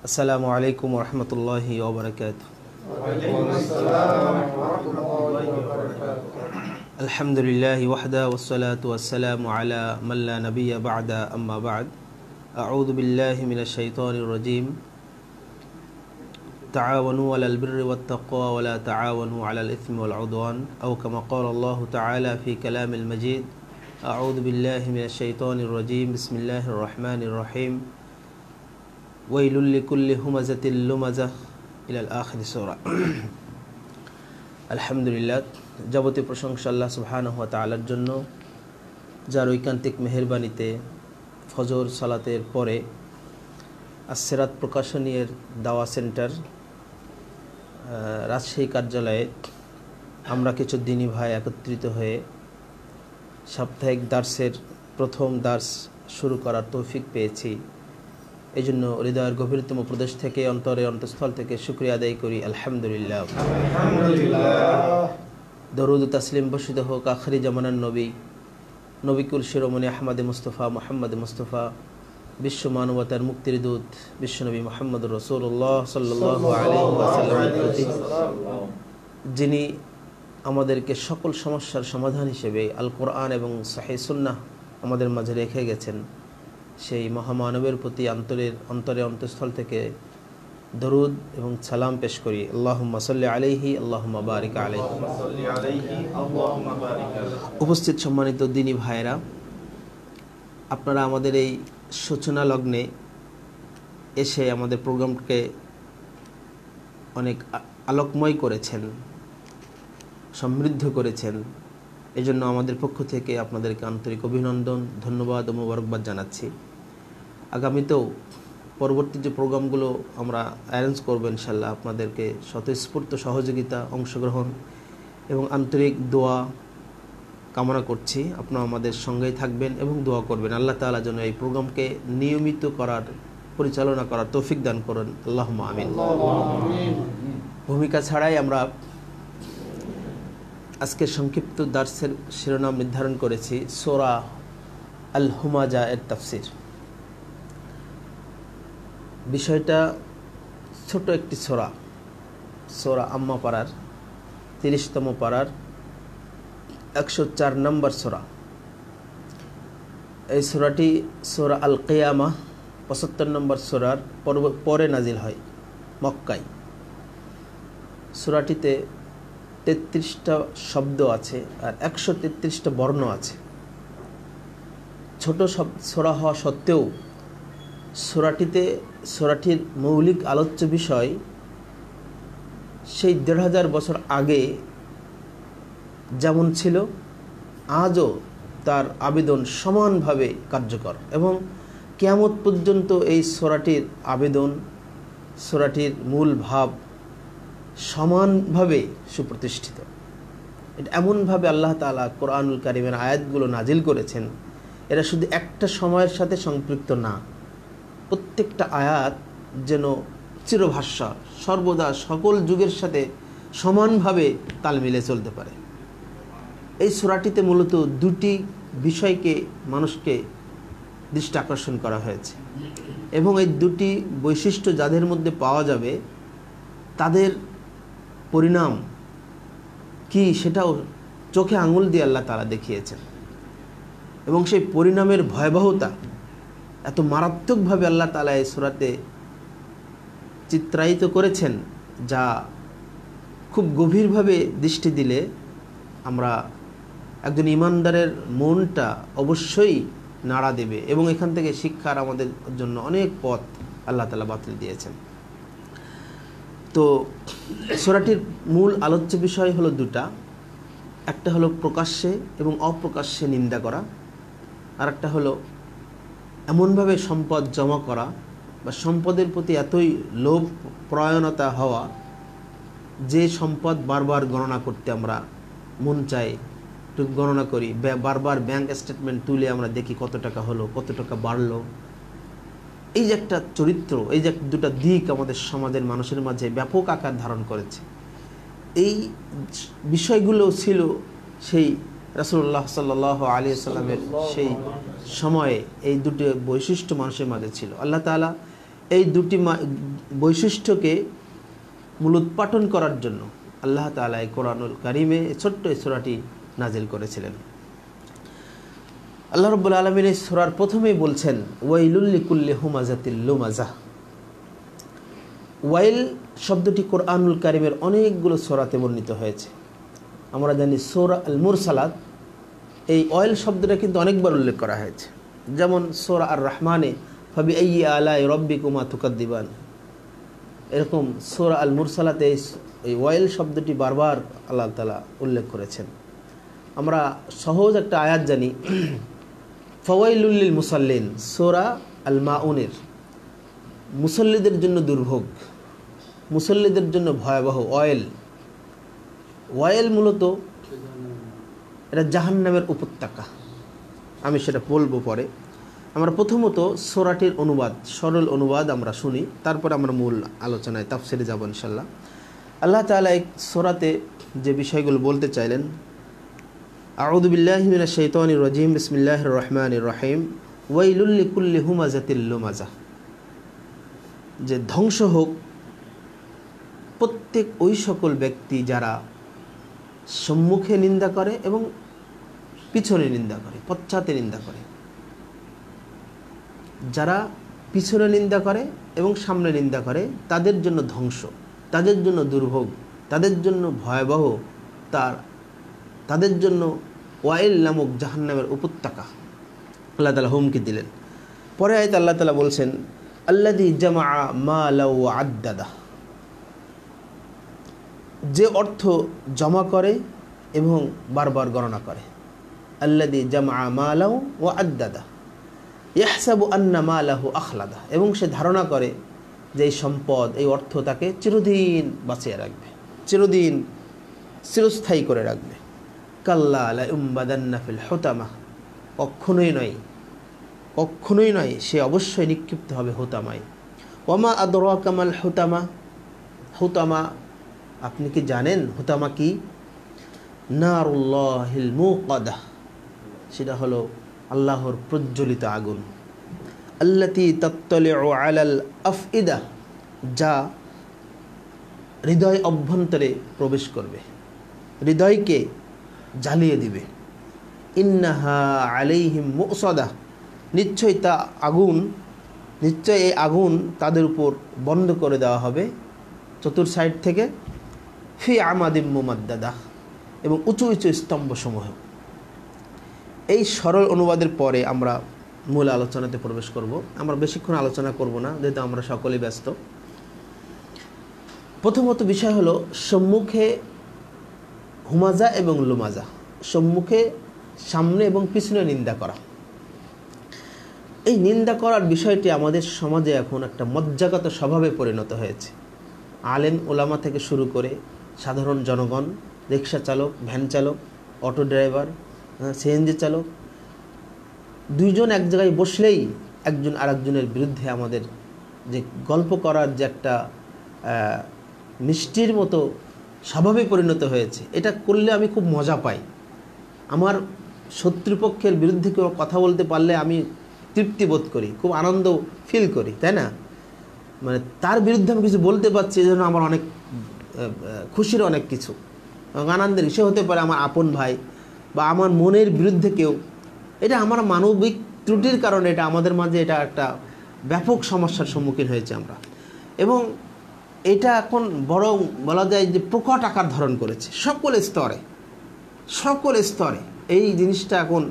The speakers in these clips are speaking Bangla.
আসসালামু আলাইকুম ওয়া রাহমাতুল্লাহি ওয়া বারাকাতুহু। আলহামদুলিল্লাহি ওয়াহদা ওয়াসসালাতু ওয়াসসালামু আলা মান লা নাবিয়্যা বা'দা আম্মা বা'দ। আউযু বিল্লাহি মিনাশ শাইতানির রাজীম। তাআওয়ানু আলাল বিররি ওয়াত তাকওয়া ওয়া লা তাআওয়ানু আলাল ইসমি ওয়াল উদওয়ান আও কামা ক্বালা আল্লাহু তাআলা ফি কালামিল মাজিদ। আউযু বিল্লাহি মিনাশ শাইতানির রাজীম। বিসমিল্লাহির রহমানির রহিম। ওয়াইলুল লিকুল্লি হুমাযাতিল লুমাযাহ ইলাল আখির সূরা। আলহামদুলিল্লাহ, যাবতীয় প্রশংসা আল্লাহ সুবহানাহু ওয়া তাআলার জন্য, যার ঐকান্তিক মেহেরবানিতে ফজর সালাতের পরে আসসিরাত প্রকাশনীর দাওয়া সেন্টার রাজশাহী কার্যালয়ে আমরা কিছু দিনী ভাই একত্রিত হয়ে সাপ্তাহিক দার্সের প্রথম দার্স শুরু করার তৌফিক পেয়েছি। এই জন্য হৃদয়ের গভীরতম প্রদেশ থেকে, অন্তঃস্থল থেকে শুকরিয়া আদায় করি। আলহামদুলিল্লাহ। দরুদ ও তাসলিম বর্ষিত হোক আখিরি জামানার নবিকুল শিরোমণি আহমদ মুস্তফা মুহাম্মদ মুস্তফা, বিশ্ব মানবতার মুক্তির দূত বিশ্বনবী মুহাম্মদুর রাসূলুল্লাহ সাল্লাল্লাহু আলাইহি ওয়াসাল্লামের প্রতি, যিনি আমাদেরকে সকল সমস্যার সমাধান হিসেবে আল কোরআন এবং সহিহ সুন্নাহ আমাদের মাঝে রেখে গেছেন। সেই মহামানবের প্রতি অন্তঃস্থল থেকে দরুদ এবং সালাম পেশ করি। আল্লাহুম্মা সাল্লি আলাইহি আল্লাহুম্মা বারিক আলাইহি। উপস্থিত সম্মানিত দ্বীনী ভাইয়েরা, আপনারা আমাদের এই সূচনা লগ্নে এসে আমাদের প্রোগ্রামকে অনেক আলোকময় করেছেন, সমৃদ্ধ করেছেন। এজন্য আমাদের পক্ষ থেকে আপনাদেরকে আন্তরিক অভিনন্দন, ধন্যবাদ ও মোবারকবাদ জানাচ্ছি। আগামীতেও পরবর্তী যে প্রোগ্রামগুলো আমরা অ্যারেঞ্জ করব, ইনশাল্লাহ আপনাদেরকে স্বতঃস্ফূর্ত সহযোগিতা, অংশগ্রহণ এবং আন্তরিক দোয়া কামনা করছি। আপনারা আমাদের সঙ্গেই থাকবেন এবং দোয়া করবেন। আল্লাহ তাআলা যেন এই প্রোগ্রামকে নিয়মিত পরিচালনা করার তৌফিক দান করুন। আল্লাহুম্মা আমিন। ভূমিকা ছাড়াই আমরা আজকে সংক্ষিপ্ত দার্সের শিরোনাম নির্ধারণ করেছি সূরা আল হুমাযা এর তাফসীর। বিষয়টা ছোট একটি সূরা আম্মা পারার 30তম পারার 104 নম্বর সূরা। এই সূরাটি সূরা আল কিয়ামাহ 75 নম্বর সূরার পরে নাজিল হয় মক্কায়। সূরাটিতে 33টা শব্দ আছে আর 133টা বর্ণ আছে। ছোট সূরা হওয়া সত্ত্বেও সূরাটির মৌলিক আলোচ্য বিষয় সেই 1500 বছর আগে যেমন ছিল, আজও তার আবেদন সমানভাবে কার্যকর এবং কিয়ামত পর্যন্ত এই সূরাটির আবেদন, সূরাটির মূল ভাব সমানভাবে সুপ্রতিষ্ঠিত। এটা এমনভাবে আল্লাহ তাআলা কোরআনুল কারীমের আয়াতগুলো নাজিল করেছেন, এরা শুধু একটা সময়ের সাথে সম্পৃক্ত না। প্রত্যেকটা আয়াত যেন চিরভাষা, সর্বদা সকল যুগের সাথে সমানভাবে তাল মিলে চলতে পারে। এই সূরাটিতে মূলত দুটি বিষয়কে মানুষকে দৃষ্টি আকর্ষণ করা হয়েছে এবং এই দুটি বৈশিষ্ট্য যাদের মধ্যে পাওয়া যাবে তাদের পরিণাম কি সেটাও চোখে আঙুল দিয়ে আল্লাহ তাআলা দেখিয়েছেন এবং সেই পরিণামের ভয়াবহতা এত মারাত্মকভাবে আল্লাহ তাআলা এই সূরাতে চিত্রায়িত করেছেন, যা খুব গভীরভাবে দৃষ্টি দিলে আমরা একজন ঈমানদারের মনটা অবশ্যই নাড়া দেবে এবং এখান থেকে শিক্ষার আমাদের জন্য অনেক পথ আল্লাহ তাআলা বাতলে দিয়েছেন। তো সূরাটির মূল আলোচ্য বিষয় হলো দুটা। একটা হলো প্রকাশ্যে এবং অপ্রকাশ্যে নিন্দা করা, আর একটা হলো এমনভাবে সম্পদ জমা করা বা সম্পদের প্রতি এতই লোভ প্রয়ণতা হওয়া যে সম্পদ বারবার গণনা করতে আমরা মন চাই, গণনা করি, বারবার ব্যাংক স্টেটমেন্ট তুলে আমরা দেখি কত টাকা হলো, কত টাকা বাড়লো। এই যে একটা চরিত্র, এই যে দুটা দিক আমাদের সমাজের মানুষের মাঝে ব্যাপক আকার ধারণ করেছে। এই বিষয়গুলো ছিল সেই রাসূলুল্লাহ সাল্লাল্লাহু আলাইহি ওয়াসাল্লামের সেই সময়ে এই দুটো বৈশিষ্ট্য মানুষের মাঝে ছিল। আল্লাহ তাআলা এই দুটি বৈশিষ্ট্যকে মূলোৎপাটন করার জন্য আল্লাহ তাআলা এই কোরআনুল কারিমে ছোট্ট এই সূরাটি নাজিল করেছিলেন। আল্লাহ রাব্বুল আলামিন এই সূরার প্রথমেই বলছেন ওয়াইলুল লিকুল্লি হুমাযাতিল লুমাযাহ। ওয়াইল শব্দটি কোরআনুল কারিমের অনেকগুলো সূরাতে বর্ণিত হয়েছে। আমরা জানি সূরা আল মুরসালাত, এই ওয়াইল শব্দটা কিন্তু অনেকবার উল্লেখ করা হয়েছে। যেমন সূরা আর রহমানে ফাবিআইয়ি আলাই রাব্বিকুমা তুকাদ্দিবান, এরকম সূরা আল মুরসালাতে এই ওয়াইল শব্দটি বারবার আল্লাহ তাআলা উল্লেখ করেছেন। আমরা সহজ একটা আয়াত জানি, ফাওয়াইলুল লিল মুসাল্লিন, সূরা আল মাউনের, মুসল্লিদের জন্য দুর্ভোগ, মুসল্লিদের জন্য ভয়াবহ ওয়াইল। ওয়াইল মূলত এটা জাহান্নামের উপত্যকা, আমি সেটা বলবো পরে। আমরা প্রথমত সূরাটির অনুবাদ, সরল অনুবাদ আমরা শুনি, তারপর আমরা মূল আলোচনায় তাফসিরে যাব ইনশাআল্লাহ। আল্লাহ তাআলা এই সূরাতে যে বিষয়গুলো বলতে চাইলেন, আউযু বিল্লাহি মিনাশ শাইতানির রাজিম, বিসমিল্লাহির রহমানির রহিম, ওয়াইলুল লিকুল্লি হুমাযাতিল লুমাযাহ, যে ধ্বংস হোক প্রত্যেক ওই সকল ব্যক্তি যারা সম্মুখে নিন্দা করে এবং পিছনে নিন্দা করে, পশ্চাতে নিন্দা করে। যারা পিছনে নিন্দা করে এবং সামনে নিন্দা করে তাদের জন্য ধ্বংস, তাদের জন্য দুর্ভোগ, তাদের জন্য ভয়াবহ, তাদের জন্য ওয়াইল নামক জাহান্নামের উপত্যকা আল্লাহ তাআলা হুমকি দিলেন। পরে আয়াতে আল্লাহ তাআলা বলছেন আল্লাযী জামাআ মালা ওয়া আদ্দাদা, যে অর্থ জমা করে এবং বারবার গণনা করে। আল্লাযী জামাআ মালা ওয়া আদ্দাদা ইয়াহসাবু আন্না মালাহু আখলাদা, এবং সে ধারণা করে যে এই সম্পদ, এই অর্থ তাকে চিরদিন বাঁচিয়ে রাখবে, চিরদিন চিরস্থায়ী করে রাখবে। কাল্লা লা ইউমবাদান্না ফিল হুতামা, কখনোই নয়, কখনোই নয়, সে অবশ্যই নিক্ষিপ্ত হবে হুতামায়। ওয়ামা আদরাকা মাল হুতামা, হুতামা আপনি কি জানেন হুতামা কি? নারুল্লাহিল মুকাদা, সেটা হলো আল্লাহর প্রজ্বলিত আগুন। আল্লাতী তাত্তালিউ আলাল আফইদা, যা হৃদয় অভ্যন্তরে প্রবেশ করবে, হৃদয়কে জ্বালিয়ে দিবে। ইন্নাহা আলাইহিম মুসাদা, নিশ্চয় তা আগুন, নিশ্চয় এই আগুন তাদের উপর বন্ধ করে দেওয়া হবে চতুর সাইড থেকে। ফি আমাদিম মুমাদ্দাদা, এবং উঁচু উঁচু স্তম্ভসমূহ। এই সরল অনুবাদের পরে আমরা মূল আলোচনাতে প্রবেশ করব। আমরা বেশিক্ষণ আলোচনা করব না, যেহেতু আমরা সকলেই ব্যস্ত। প্রথমত বিষয় হলো সম্মুখে হুমাজা এবং লুমাজা, সম্মুখে সামনে এবং পিছনে নিন্দা করা। এই নিন্দা করার বিষয়টি আমাদের সমাজে এখন একটা মজ্জাগত স্বভাবে পরিণত হয়েছে। আলেম ওলামা থেকে শুরু করে সাধারণ জনগণ, রিক্সা চালক, ভ্যান চালক, অটো ড্রাইভার, সিএনজি চালক, দুইজন এক জায়গায় বসলেই একজন আরেকজনের বিরুদ্ধে আমাদের যে গল্প করার যে একটা মিষ্টির মতো স্বভাবে পরিণত হয়েছে, এটা করলে আমি খুব মজা পাই। আমার শত্রুপক্ষের বিরুদ্ধে কেউ কথা বলতে পারলে আমি তৃপ্তি বোধ করি, খুব আনন্দ ফিল করি, তাই না? মানে তার বিরুদ্ধে আমি কিছু বলতে পারছি, এই জন্য আমার অনেক খুশির অনেক কিছু আনন্দের। সে হতে পারে আমার আপন ভাই বা আমার মনের বিরুদ্ধে কেউ। এটা আমার মানবিক ত্রুটির কারণে এটা আমাদের মাঝে এটা একটা ব্যাপক সমস্যার সম্মুখীন হয়েছে আমরা, এবং এটা এখন বরং বলা যায় যে প্রকট আকার ধারণ করেছে সকল স্তরে, সকল স্তরে এই জিনিসটা এখন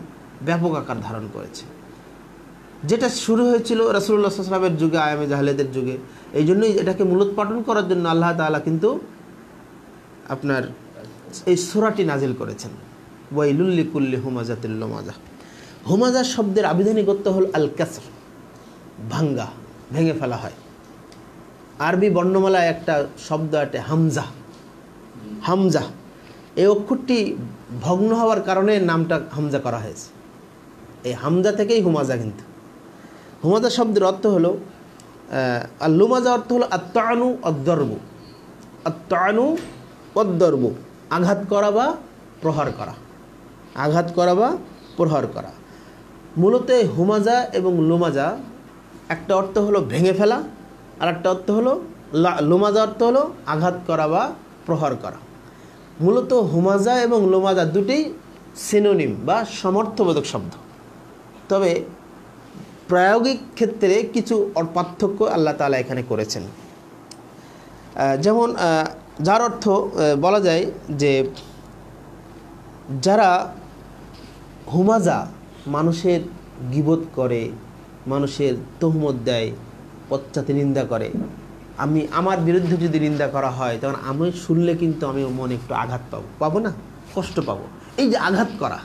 ব্যাপক আকার ধারণ করেছে। যেটা শুরু হয়েছিল রাসূলুল্লাহ সাল্লাল্লাহু আলাইহি ওয়াসাল্লামের যুগে, আয়ামে জাহেলিয়াতের যুগে। এই জন্যই এটাকে মূলোৎপাটন করার জন্য আল্লাহ তাআলা কিন্তু আপনার এই সূরাটি নাজিল করেছেন, ওয়াইলুল লিকুল্লি হুমাযাতিল লুমাযাহ। হুমাযা শব্দের আবিধানিক অর্থ হল আল কাসর, ভাঙ্গা, ভেঙে ফেলা হয়। আরবি বর্ণমালায় একটা শব্দ আছে হামজা, হামজা। এই অক্ষরটি ভগ্ন হওয়ার কারণে নামটা হামজা করা হয়েছে। এই হামজা থেকেই হুমাযা। কিন্তু হুমাযা শব্দের অর্থ হলো আর লুমাযা অর্থ হলো আত্তানু অদ্দরবু, আত্তানু অদ্দরবু, আঘাত করা বা প্রহার করা, আঘাত করা বা প্রহার করা। মূলত হুমাযা এবং লুমাযা একটা অর্থ হলো ভেঙে ফেলা আর একটা অর্থ হলো লুমাজা, অর্থ হলো আঘাত করা বা প্রহার করা। মূলত হুমাজা এবং লুমাজা দুটেই সিনোনিম বা সমর্থবোধক শব্দ, তবে প্রায়োগিক ক্ষেত্রে কিছু পার্থক্য আল্লাহ তাআলা এখানে করেছেন। যেমন যার অর্থ বলা যায় যে যারা হুমাজা মানুষের গীবত করে, মানুষের তহমত দেয়, পশ্চাতে নিন্দা করে, আমার বিরুদ্ধে যদি নিন্দা করা হয় তখন আমি শুনলে কিন্তু আমি মনে একটু আঘাত পাবো না, কষ্ট পাবো। এই যে আঘাত করা,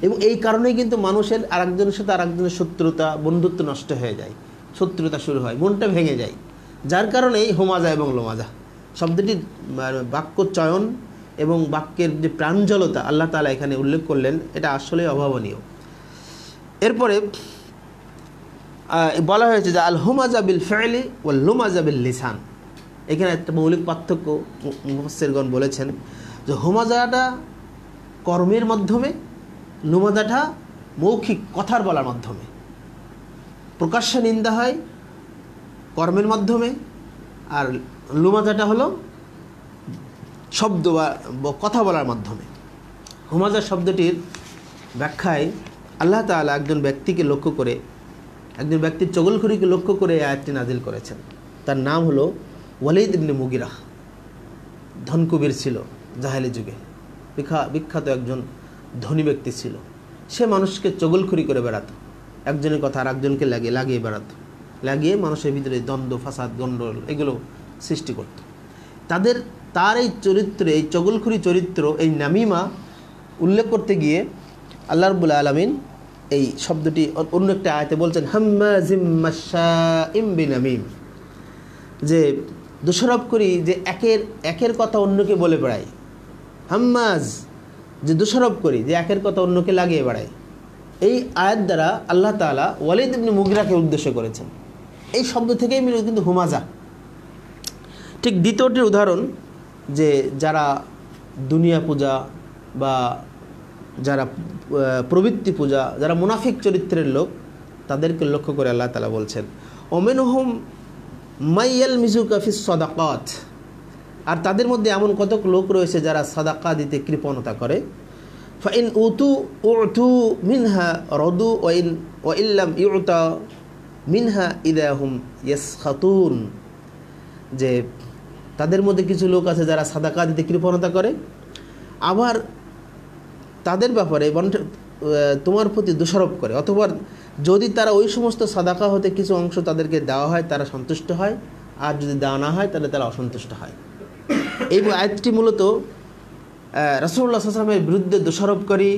এবং এই কারণেই কিন্তু মানুষের আরেকজনের সাথে আরেকজনের শত্রুতা, বন্ধুত্ব নষ্ট হয়ে যায়, শত্রুতা শুরু হয়, মনটা ভেঙে যায়। যার কারণেই হোমাজা এবং লোমাজা শব্দটির বাক্য চয়ন এবং বাক্যের যে প্রাঞ্জলতা আল্লাহ তাআলা এখানে উল্লেখ করলেন, এটা আসলে অভাবনীয়। এরপরে বলা হয়েছে যে আল হুমাজা বিল ফি'লি ওয়াল লুমাজা বিল লিসান। এখানে একটা মৌলিক পার্থক্য মুফাসসিরগণ বলেছেন যে হুমাজাটা কর্মের মাধ্যমে, লুমাজাটা মৌখিক কথার বলার মাধ্যমে। প্রকাশ্যে নিন্দা হয় কর্মের মাধ্যমে, আর লুমাজাটা হলো শব্দ বা কথা বলার মাধ্যমে। হুমাজা শব্দটির ব্যাখ্যায় আল্লাহ তাআলা একজন ব্যক্তিকে লক্ষ্য করে, একজন ব্যক্তির চগলখড়িকে লক্ষ্য করে এই আয়াতটি নাজিল করেছেন। তার নাম হলো ওয়ালিদ ইবনে মুগিরা। ধনকুবের ছিল জাহেলি যুগে, বিখ্যাত একজন ধনী ব্যক্তি ছিল। সে মানুষকে চগলখড়ি করে বেড়াতো, একজনের কথা আর একজনকে লাগিয়ে বেড়াতো, লাগিয়ে মানুষের ভিতরে দ্বন্দ্ব, ফাসাদ, গন্ডগোল এগুলো সৃষ্টি করত। তার এই চরিত্রে, এই চগলখড়ি চরিত্র, এই নামিমা উল্লেখ করতে গিয়ে আল্লাহ রাব্বুল আলামিন এই শব্দটি অন্য একটা আয়াতে বলছেন হাম্মাজিম মাশাইম বিনামিম, যে দোষারোপ করি যে একের কথা অন্যকে বলে বেড়ায়। হাম্মাজ, যে দোষারোপ করি যে একের কথা অন্যকে লাগিয়ে বেড়ায়। এই আয়াত দ্বারা আল্লাহ তাআলা ওয়ালিদ ইবনে মুগিরাকে উদ্দেশ্য করেছেন। এই শব্দ থেকেই মিলে কিন্তু হুমাজা। ঠিক দ্বিতীয়টির উদাহরণ, যে যারা দুনিয়া পূজা বা যারা প্রবৃত্তি পূজা, যারা মুনাফিক চরিত্রের লোক, তাদেরকে লক্ষ্য করে আল্লাহ তাআলা বলছেন ওমিনহুম মাইয়াল মিজুকা ফিস সাদাকাত, আর তাদের মধ্যে এমন কতক লোক রয়েছে যারা সাদাকা দিতে কৃপণতা করে। ফাইন উতু মিনহা রদু ওয়া ইল্লাম ইউতা মিনহা ইদাহুম ইয়াসখাতুন, যে তাদের মধ্যে কিছু লোক আছে যারা সাদাকা দিতে কৃপণতা করে, আবার তাদের ব্যাপারে তোমার প্রতি দোষারোপ করে, অথবা যদি তারা ওই সমস্ত সাদাকা হতে কিছু অংশ তাদেরকে দেওয়া হয় তারা সন্তুষ্ট হয়, আর যদি দেওয়া না হয় তাহলে তারা অসন্তুষ্ট হয়। এই আয়াতটি মূলত রাসূলুল্লাহ সাল্লাল্লাহু আলাইহি ওয়াসাল্লামের বিরুদ্ধে দোষারোপকারী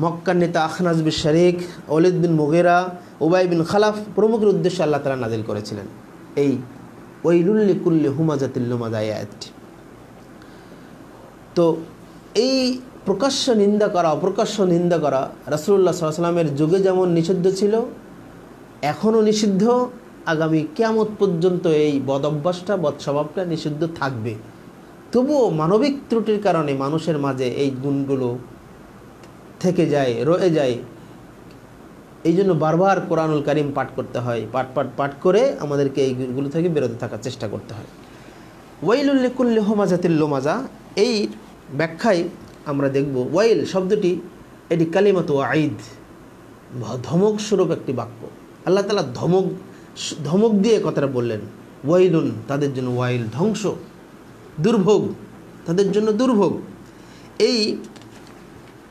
মক্কার নেতা আখনাস বিন শারিক, ওয়ালিদ বিন মুগিরা, উবাই বিন খালাফ প্রমুখের উদ্দেশ্যে আল্লাহ তাআলা নাজিল করেছিলেন এই ওয়াইলুল লিকুল্লি হুমাজাতিল লুমাজা আয়াতটি। তো এই প্রকাশ্য নিন্দা করা, অপ্রকাশ্য নিন্দা করা রাসূলুল্লাহ সাল্লাল্লাহু আলাইহি ওয়াসাল্লামের যুগে যেমন নিষিদ্ধ ছিল, এখনও নিষিদ্ধ, আগামী কিয়ামত পর্যন্ত এই বদ অভ্যাসটা, বদস্বভাবটা নিষিদ্ধ থাকবে। তবুও মানবিক ত্রুটির কারণে মানুষের মাঝে এই গুণগুলো থেকে যায়, রয়ে যায়। এই জন্য বারবার কোরআনুল কারীম পাঠ করতে হয়, পাঠ করে আমাদেরকে এইগুলো থেকে বিরত থাকার চেষ্টা করতে হয়। ওয়াইলুল লিকুল্লি হুমাজাতিল লুমাজা, এই ব্যাখ্যায় আমরা দেখব ওয়াইল শব্দটি এটি কালিমাতু ওয়াঈদ, ধমক স্বরূপ একটি বাক্য। আল্লাহ তাআলা ধমক দিয়ে কথাটা বললেন, ওয়াইলুন তাদের জন্য, ওয়াইল ধ্বংস, দুর্ভোগ তাদের জন্য, দুর্ভোগ। এই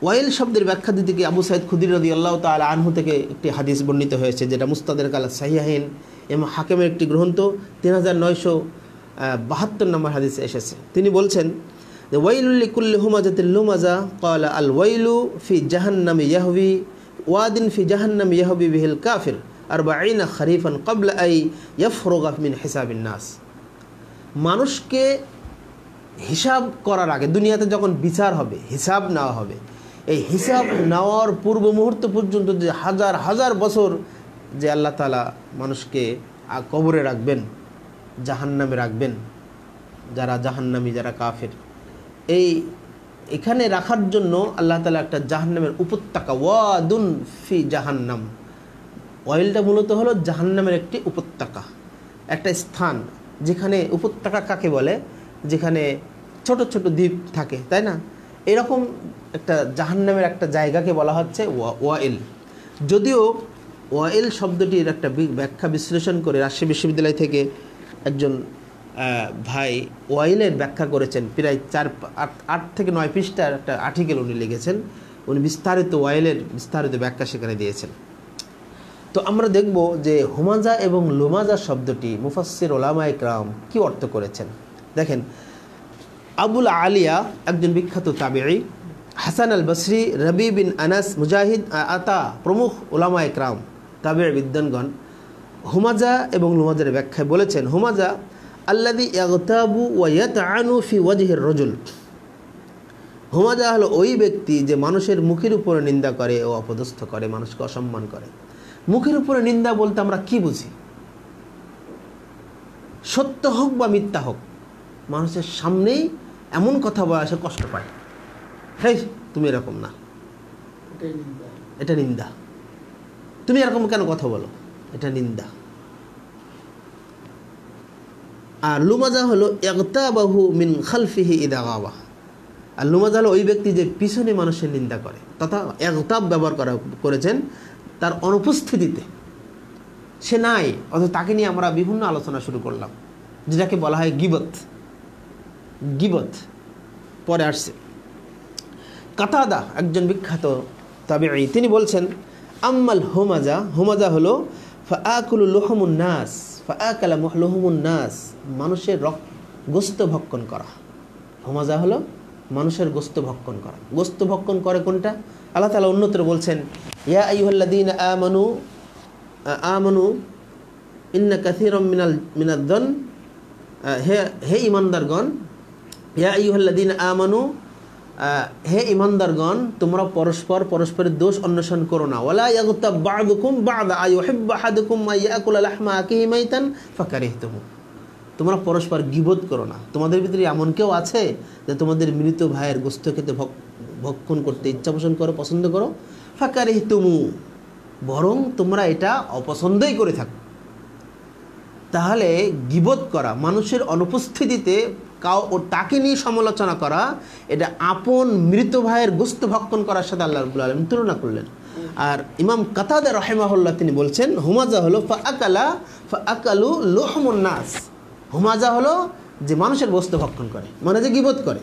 ওয়াইল শব্দের ব্যাখ্যা দিতে গিয়ে আবু সাঈদ খুদরি রাদিয়াল্লাহু তাআলা আনহু থেকে একটি হাদিস বর্ণিত হয়েছে, যেটা মুস্তাদরাক আলা সাহিহাইন এবং হাকিমের একটি গ্রন্থ 3972 নম্বর হাদিসে এসেছে। তিনি বলছেন যে ওয়াইলুল লিকুল্লি হুমাজাতিল লুমাজা ক্বালা আল ওয়াইলু ফি জাহান্নামি ইয়াহবি ওয়াদিন ফি জাহান্নামি ইয়াহবি বিহিল কাফির 40 খরিফান ক্বাবলা আই ইয়াফরুগা মিন হিসাবিন নাস। মানুষকে হিসাব করার আগে, দুনিয়াতে যখন বিচার হবে, হিসাব নেওয়া হবে, এই হিসাব নেওয়ার পূর্ব মুহূর্ত পর্যন্ত যে হাজার হাজার বছর যে আল্লাহ তাআলা মানুষকে কবরে রাখবেন, জাহান্নামে রাখবেন, যারা জাহান্নামী, যারা কাফের, এখানে রাখার জন্য আল্লাহ তাআলা একটা জাহান্নামের উপত্যকা, ওয়াদুন ফি জাহান্নাম, ওয়াইলটা মূলত হলো জাহান্নামের একটি উপত্যকা। একটা স্থান, যেখানে উপত্যকা কাকে বলে, যেখানে ছোট ছোট দ্বীপ থাকে, তাই না? এরকম একটা জাহান্নামের একটা জায়গাকে বলা হচ্ছে ওয়াইল। যদিও ওয়াইল শব্দটির একটা ব্যাখ্যা বিশ্লেষণ করে রাজশাহী বিশ্ববিদ্যালয় থেকে একজন ভাই ওয়াইলের ব্যাখ্যা করেছেন, প্রায় 8 থেকে 9 পৃষ্ঠার একটা আর্টিকেল উনি লিখেছেন। উনি বিস্তারিত ওয়াইলের বিস্তারিত ব্যাখ্যা সেখানে দিয়েছেন। তো আমরা দেখব যে হুমাজা এবং লুমাজা শব্দটি মুফাসসির উলামায়ে কেরাম কি অর্থ করেছেন। দেখেন, আবুল আলিয়া একজন বিখ্যাত তাবেঈ, হাসান আল বসরি, রবি বিন আনাস, মুজাহিদ, আতা প্রমুখ উলামায়ে কেরাম তাবেঈ বিদ্বানগণ হুমাজা এবং লুমাজার ব্যাখ্যায় বলেছেন, হুমাজা আল্লাযী ইয়াগতাবু ওয়া ইয়াতআনু ফি ওয়াজহির রাজুল। হুমাজা হলো ওই ব্যক্তি যে মানুষের মুখের উপরে নিন্দা করে ও অপদস্থ করে, মানুষকে অসম্মান করে। মুখের উপরে নিন্দা বলতে আমরা কি বুঝি? সত্য হোক বা মিথ্যা হোক, মানুষের সামনেই এমন কথা বলা সে কষ্ট পায়, হেই তুমি এরকম না, এটা নিন্দা, তুমি এরকম কেন কথা বলো, এটা নিন্দা। আর লুমাজা হলো ইগতাবাহু মিন খালফিহি ইদা গাওয়া। আর লুমাজা হলো ওই ব্যক্তি যে পিছনে মানুষের নিন্দা করে, তথা ইগতাব ব্যবহার করেছেন তার অনুপস্থিতিতে, সে নাই, অথচ তাকে নিয়ে আমরা বিভিন্ন আলোচনা শুরু করলাম, যেটাকে বলা হয় গীবত। গীবত পরে আসছে। কাতাদা একজন বিখ্যাত তাবেঈ, তিনি বলছেন, আম্মাল হুমাজা, হুমাজা হলো ফাআকুলু লুহুমুন নাস, ফাআকালা লুহুমুন নাস, মানুষের গোশত ভক্ষণ করা। হুমাজা হলো মানুষের গোশত ভক্ষণ করা। গোশত ভক্ষণ করে কোনটা? আল্লাহ তাআলা অন্যত্র বলছেন, ইয়া আইয়ুহাল্লাযীনা আমানু আমানু ইন্না কাসীরাম মিনাদ-দন, হে ঈমানদারগণ, ইয়া আইয়ুহাল্লাযীনা আমানু, হে ঈমানদারগণ, তোমরা পরস্পরের দোষ অন্বেষণ করো না। ওয়ালা ইয়াগতাব বা'দুকুম বা'দা আইয়ুহিব্বু আহাদুকুম আইয়াকুলা লাহমা আখিহি মাইতান ফাকারিহতুমু। তোমরা পরস্পর গীবত করো না। তোমাদের ভিতরে এমন কেউ আছে যে তোমাদের মৃত ভাইয়ের গোশত খেতে ভক্ষণ করতে ইচ্ছা পোষণ করো, পছন্দ করো? ফাকারিহতুমু, বরং তোমরা এটা অপছন্দই করে থাকো। তাহলে গীবত করা, মানুষের অনুপস্থিতিতে তাকে নিয়ে সমালোচনা করা, এটা আপন মৃত ভাইয়ের গোশত ভক্ষণ করার সাথে আল্লাহ রাব্বুল আলামিন তুলনা করলেন। আর ইমাম কাতাদা রাহিমাহুল্লাহ তিনি বলছেন, হুমাজা হলো ফাআকালু লুহুমুন নাস। হুমাজা হলো যে মানুষের গোশত ভক্ষণ করে, মানে যে গীবত করে।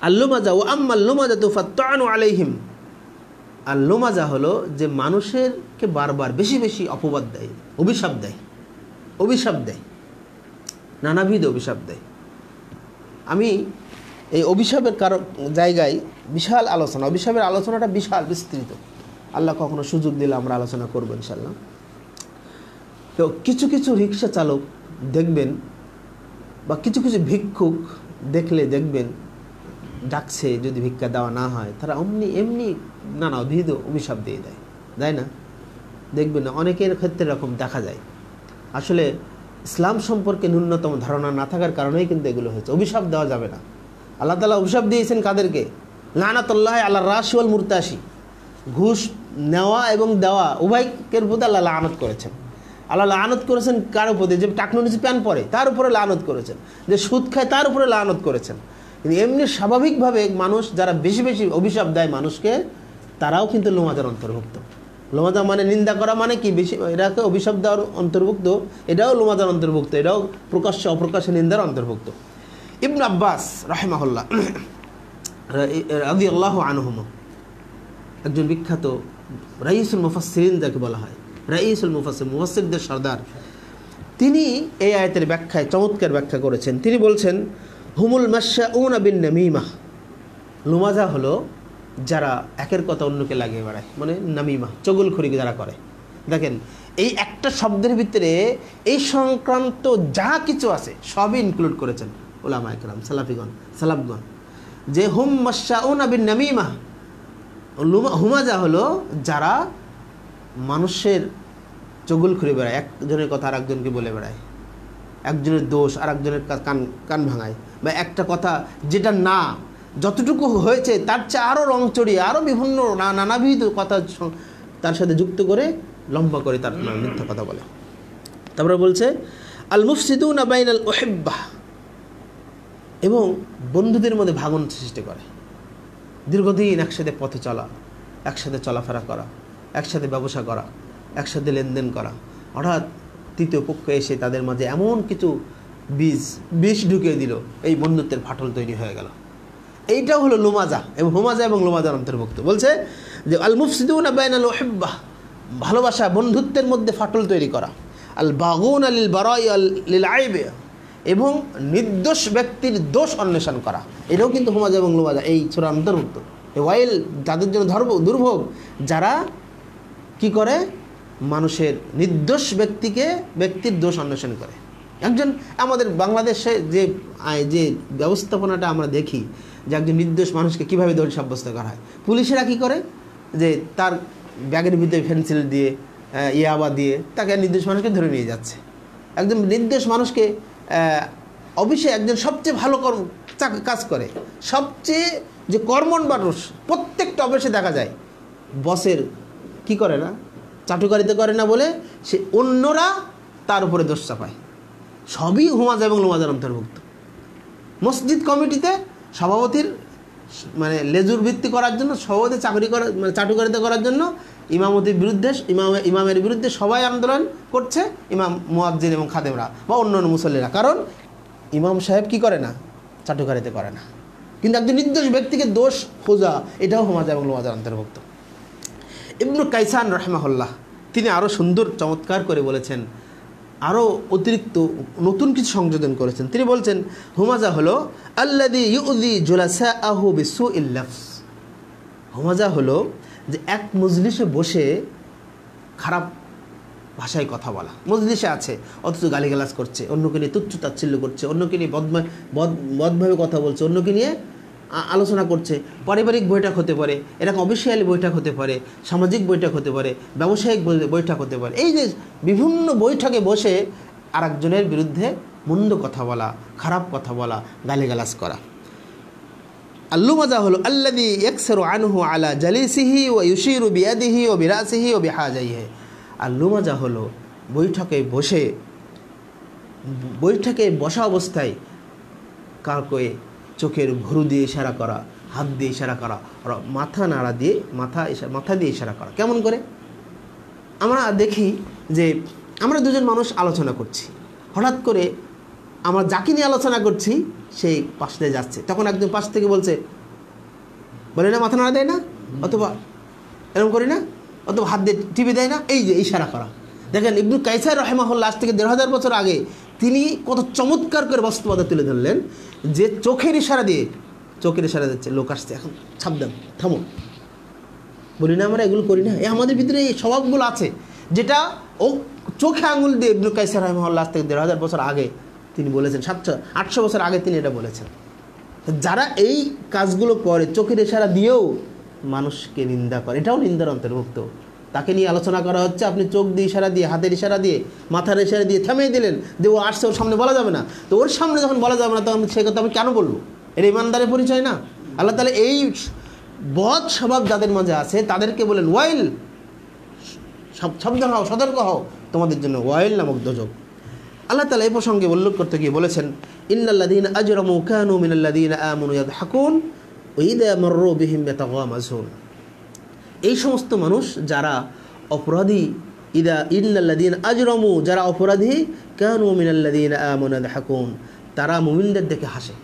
আর লুমাজা ওয়া আম্মাল লুমাজাতু ফাত্তানু আলাইহিম, আর লুমাজা হলো যে মানুষেরকে বারবার বেশি বেশি অপবাদ দেয়, অভিশাপ দেয়, নানাবিধ অভিশাপ দেয়। আমি এই অভিশাপের জায়গায় বিশাল আলোচনা, অভিশাপের আলোচনাটা বিশাল বিস্তৃত, আল্লাহ কখনো সুযোগ দিলে আমরা আলোচনা করবো ইনশাল্লাহ। তো কিছু কিছু রিক্সা চালক দেখবেন বা কিছু কিছু ভিক্ষুক দেখলে দেখবেন, ডাকছে যদি ভিক্ষা দেওয়া না হয়, তারা এমনি নানাবিধ অভিশাপ দিয়ে দেয় না? দেখবেন না, অনেকের ক্ষেত্রে এরকম দেখা যায়। আসলে ইসলাম সম্পর্কে ন্যূনতম ধারণা না থাকার কারণেই কিন্তু এগুলো হয়েছে। অভিশাপ দেওয়া যাবে না। আল্লাহ তাআলা অভিশাপ দিয়েছেন কাদেরকে? লানাতুল্লাহি আলা রাশি ওয়াল মুরতাশি, ঘুষ নেওয়া এবং দেওয়া উভয়কের প্রতি আল্লাহ লানত করেছেন। আল্লাহ লানত করেছেন কার উপরে? যে টাকনু নিচে প্যান পরে তার উপরে লানত করেছেন, যে সুদ খায় তার উপরে লানত করেছেন। কিন্তু এমনি স্বাভাবিকভাবে মানুষ যারা বেশি বেশি অভিশাপ দেয় মানুষকে, তারাও কিন্তু লুমাজার অন্তর্ভুক্ত। লুমাজা মানে নিন্দা করা, মানে কি বেশি, এটাকে অভিশাপ দেওয়ার অন্তর্ভুক্ত, এটাও লুমাজার অন্তর্ভুক্ত, এটাও প্রকাশ্য অপ্রকাশ্য নিন্দার অন্তর্ভুক্ত। ইবনে আব্বাস রাহিমাহুল্লাহ রাদিয়াল্লাহু আনহুমা একজন বিখ্যাত রাইসুল মুফাসসিরিন যাকে বলা হয়, রাইসুল মুফাসসিরদের সর্দার, তিনি এই আয়াতের ব্যাখ্যায় চমৎকার ব্যাখ্যা করেছেন। তিনি বলছেন, হুমুল মাশাউনা বিন নামিমা, লুমাজা হলো যারা একের কথা অন্যকে লাগিয়ে বেড়ায়, মানে নামিমা, চগলখড়ি যারা করে। দেখেন, এই একটা শব্দের ভিতরে এই সংক্রান্ত যা কিছু আছে সবই ইনক্লুড করেছেন উলামায়ে কেরাম, সালাফগণ, যে হুম মাশাউনা বিন নামিমা, হুমাজা হলো যারা মানুষের চগলখড়ি বেড়ায়, একজনের কথা আর একজনকে বলে বেড়ায়, একজনের দোষ আর একজনের কান ভাঙায়, বা একটা কথা যেটা না, যতটুকু হয়েছে তার চেয়ে আরও রং চড়িয়ে আরও বিভিন্ন নানাবিধ কথা তার সাথে যুক্ত করে লম্বা করে তার মিথ্যা কথা বলে। তারপরে বলছে আল মুফসিদুনা বাইনাল উহিব্বাহ, এবং বন্ধুদের মধ্যে ভাঙন সৃষ্টি করে। দীর্ঘদিন একসাথে পথে চলা, একসাথে চলাফেরা করা, একসাথে ব্যবসা করা, একসাথে লেনদেন করা, হঠাৎ তৃতীয় পক্ষ এসে তাদের মাঝে এমন কিছু বিষ ঢুকিয়ে দিল, এই বন্ধুত্বের ফাটল তৈরি হয়ে গেল। এইটাও হলো লুমাজা এবং হুমাজা এবং লুমাজার অন্তর্ভুক্ত। বলছে যে আল মুফসিদুনা বাইনাল উহিব্বাহ, ভালোবাসা বন্ধুত্বের মধ্যে ফাটল তৈরি করা। আল বাগুনা লিল বারাই লিল আইব, এবং নির্দোষ ব্যক্তির দোষ অন্বেষণ করা, এটাও কিন্তু হুমাজা এবং লুমাজা এই সূরার অন্তর্ভুক্ত। এই ওয়াইল যাদের জন্য দুর্ভোগ, যারা কি করে মানুষের নির্দোষ ব্যক্তির দোষ অন্বেষণ করে। একজন আমাদের বাংলাদেশে যে ব্যবস্থাপনাটা আমরা দেখি, যে একজন নির্দোষ মানুষকে কীভাবে দোষী সাব্যস্ত করা হয়। পুলিশেরা কি করে, যে তার ব্যাগের ভিতরে পেন্সিল দিয়ে ইয়াবা দিয়ে তাকে নির্দোষ মানুষকে ধরে নিয়ে যাচ্ছে। একজন নির্দোষ মানুষকে অফিসে একজন সবচেয়ে ভালো কাজ করে, সবচেয়ে যে কর্মঠ মানুষ, প্রত্যেকটা অফিসে দেখা যায় বসের কি করে না, চাটুকারিতা করে না বলে সে অন্যরা তার উপরে দোষ চাপায়। সবই হুমাজা এবং লুমাজার অন্তর্ভুক্ত। মসজিদ কমিটিতে সভাপতির মানে লেজুর ভিত্তি করার জন্য, সভাপতি চাটুকারিতা করার জন্য ইমামতির বিরুদ্ধে, ইমামের বিরুদ্ধে সবাই আন্দোলন করছে, ইমাম মুয়াজ্জিন এবং খাদেমরা বা অন্যান্য মুসল্লিরা। কারণ ইমাম সাহেব কি করে না, চাটুকারিতা করে না। কিন্তু একজন নির্দোষ ব্যক্তিকে দোষ খোঁজা, এটাও হুমাজা এবং লুমাজার অন্তর্ভুক্ত। ইবনু কাইসান রাহিমাহুল্লাহ তিনি আরও সুন্দর চমৎকার করে বলেছেন, আরও অতিরিক্ত নতুন কিছু সংযোজন করেছেন। তিনি বলছেন হুমাজা হলো আল্লাযী ইউযী জুলাসাআহু বিসুইল লাফজ। হুমাজা হলো যে এক মজলিসে বসে খারাপ ভাষায় কথা বলা। মজলিসে আছে অথচ গালিগালাজ করছে, অন্যকে নিয়ে তুচ্ছ তাচ্ছিল্য করছে, অন্যকে নিয়ে বদভাবে কথা বলছে, অন্যকে নিয়ে আলোচনা করছে। পারিবারিক বৈঠক হতে পারে, এরকম অফিসিয়ালি বৈঠক হতে পারে, সামাজিক বৈঠক হতে পারে, ব্যবসায়িক বৈঠক হতে পারে। এই যে বিভিন্ন বৈঠকে বসে আরেকজনের বিরুদ্ধে মন্দ কথা বলা, খারাপ কথা বলা, গালিগালাজ করা। আল্লুমাজা হলো আল্লাযী ইয়াকসিরু আনহু আলা জালিসিহি ওয়া ইউশিরু বিয়াদিহি ওয়া বিরাসিহি ওয়া বিহাজাইহি। আল্লুমাজা হলো বৈঠকে বসা অবস্থায় কাউকে চোখের ভুরু দিয়ে ইশারা করা, হাত দিয়ে ইশারা করা, মাথা নাড়া দিয়ে মাথা দিয়ে ইশারা করা। কেমন করে? আমরা দেখি যে আমরা দুজন মানুষ আলোচনা করছি, হঠাৎ করে আমরা যাকে নিয়ে আলোচনা করছি সেই পাশ দিয়ে যাচ্ছে, তখন একজন পাশ থেকে বলে না মাথা নাড়া দেয় না, অথবা এরকম করি না, অথবা হাত দিয়ে টিপে দেয় না, এই যে ইশারা করা। দেখেন ইবনু কাইসার রাহিমাহুল্লাহ আজ থেকে ১৫০০ বছর আগে তিনি কত চমৎকার করে বাস্তবতা তুলে ধরলেন, যে চোখের ইশারা দিচ্ছে, লোক আসছে, এখন সাবধান, থামো। বলি না আমরা এগুলো করি না? আমাদের ভিতরে এই স্বভাবগুলো আছে, যেটা ও চোখে আঙুল দিয়ে ইবনু কাইসার রাহিমাহুল্লাহ আজ থেকে ১৫০০ বছর আগে তিনি বলেছেন, 700-800 বছর আগে তিনি এটা বলেছেন। যারা এই কাজগুলো করে, চোখের ইশারা দিয়েও মানুষকে নিন্দা করে, এটাও নিন্দার অন্তর্ভুক্ত। তাকে নিয়ে আলোচনা করা হচ্ছে, আপনি চোখ দিয়ে ইশারা দিয়ে, হাতের ইশারা দিয়ে, মাথার ইশারা দিয়ে থামিয়ে দিলেন যে ও আসছে, ওর সামনে বলা যাবে না। তো ওর সামনে যখন বলা যাবে না, তখন সে কথা আমি কেন বলবো? এটা ইমানদারের পরিচয় না? আল্লাহ তাআলা এই বদ স্বভাব যাদের মাঝে আছে তাদেরকে বলেন ওয়াইল, সাবধান হও, সতর্ক হও, তোমাদের জন্য ওয়াইল নামক দোজখ। আল্লাহ তাআলা এই প্রসঙ্গে উল্লেখ করতে গিয়ে বলেছেন ইন্নাল্লাযীনা আজরামু কানু মিনাল্লাযীনা আমানু ইয়াদহাকুন ওয়া ইযা মাররু বিহিম ইয়াতাগামাজুন। এই সমস্ত মানুষ যারা অপরাধী, ইন্নাল্লাযীনা আজরামু, যারা অপরাধী, কানু মিনাল্লাযীনা আমানু ইয়াদহাকুন, তারা মুমিনদের দেখে হাসে।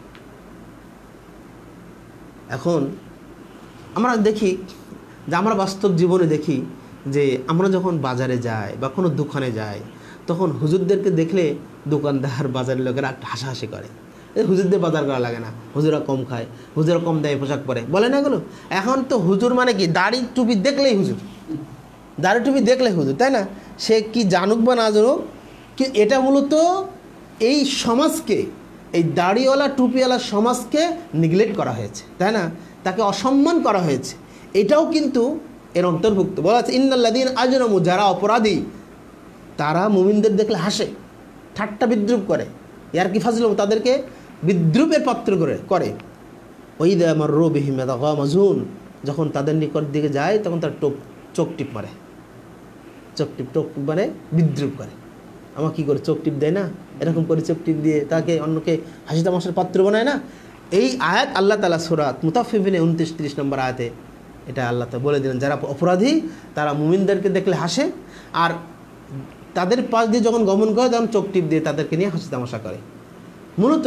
এখন আমরা দেখি যে আমরা বাস্তব জীবনে দেখি যে আমরা যখন বাজারে যাই বা কোনো দোকানে যাই, তখন হুজুরদেরকে দেখলে দোকানদার, বাজারের লোকেরা একটা হাসাহাসি করে, হুজুরদের বাজার করা লাগে না, হুজুরা কম খায়, হুজুরা কম দামে পোশাক পরে, বলে না এগুলো? এখন তো হুজুর মানে কি, দাড়ি টুপি দেখলেই হুজুর, দাড়ি টুপি দেখলে হুজুর, তাই না? সে কি জানুক বা না জানুক, কি এটা মূলত এই সমাজকে, এই দাড়িওয়ালা টুপিওয়ালা সমাজকে নেগলেক্ট করা হয়েছে, তাই না? তাকে অসম্মান করা হয়েছে, এটাও কিন্তু এর অন্তর্ভুক্ত। বলা আছে ইন্নাল্লাযীনা আজরামু, যারা অপরাধী তারা মুমিনদের দেখলে হাসে, ঠাট্টা বিদ্রুপ করে, ইয়ার কি ফাজলুম, তাদেরকে বিদ্রুপের পাত্র করে। ওয়াইযা মাররু বিহিম ইয়াতাগামাজুন, যখন তাদের নিকট দিকে যায় তখন তার চোখ টিপ মারে, বিদ্রুপ করে। আমার কি করে চোখ টিপ দেয় না, এরকম করে চোখ টিপ দিয়ে তাকে অন্যকে হাসি তামাশার পাত্র বানায় না। এই আয়াত আল্লাহ তাআলা সূরা মুতাফফিফিনে 29-30 নম্বর আয়াতে এটা আল্লাহ তাআলা বলে দিলেন, যারা অপরাধী তারা মুমিনদেরকে দেখলে হাসে, আর তাদের পাশ দিয়ে যখন গমন করে তখন চোখ টিপ দিয়ে তাদেরকে নিয়ে হাসি তামাশা করে। মূলত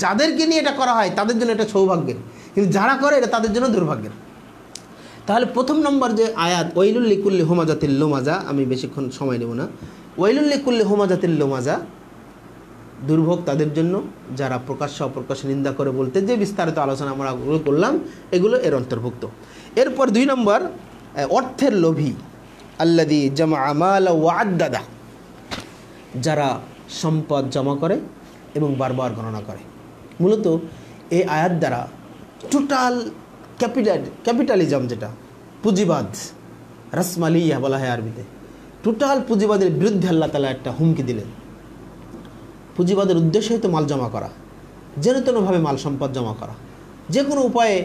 যাদেরকে নিয়ে এটা করা হয় তাদের জন্য এটা সৌভাগ্যের, কিন্তু যারা করে এটা তাদের জন্য দুর্ভাগ্যের। তাহলে প্রথম নম্বর যে আয়াত ওয়াইলুল লিকুল্লি হুমাজাতিল লুমাজা, আমি বেশিক্ষণ সময় নেব না। ওয়াইলুল লিকুল্লি হুমাজাতিল লুমাজা, দুর্ভোগ তাদের জন্য যারা প্রকাশ্যে অপ্রকাশ্যে নিন্দা করে, বলতে যে বিস্তারিত আলোচনা আমরা করলাম এগুলো এর অন্তর্ভুক্ত। এরপর 2 নম্বর অর্থের লোভী, আল্লাযী জামআ মালা ওয়া আদ্দাদা, যারা সম্পদ জমা করে এবং বারবার গণনা করে। মূলত এই আয়াত দ্বারা টোটাল ক্যাপিটালিজম, যেটা পুঁজিবাদ, রাসমালিয়া বলা হয় আরবিতে, টোটাল পুঁজিবাদের বিরুদ্ধে আল্লাহ তাআলা একটা হুমকি দিলেন। পুঁজিবাদের উদ্দেশ্যই তো মাল জমা করা, যেন তেনভাবে মাল সম্পদ জমা করা, যে কোনো উপায়ে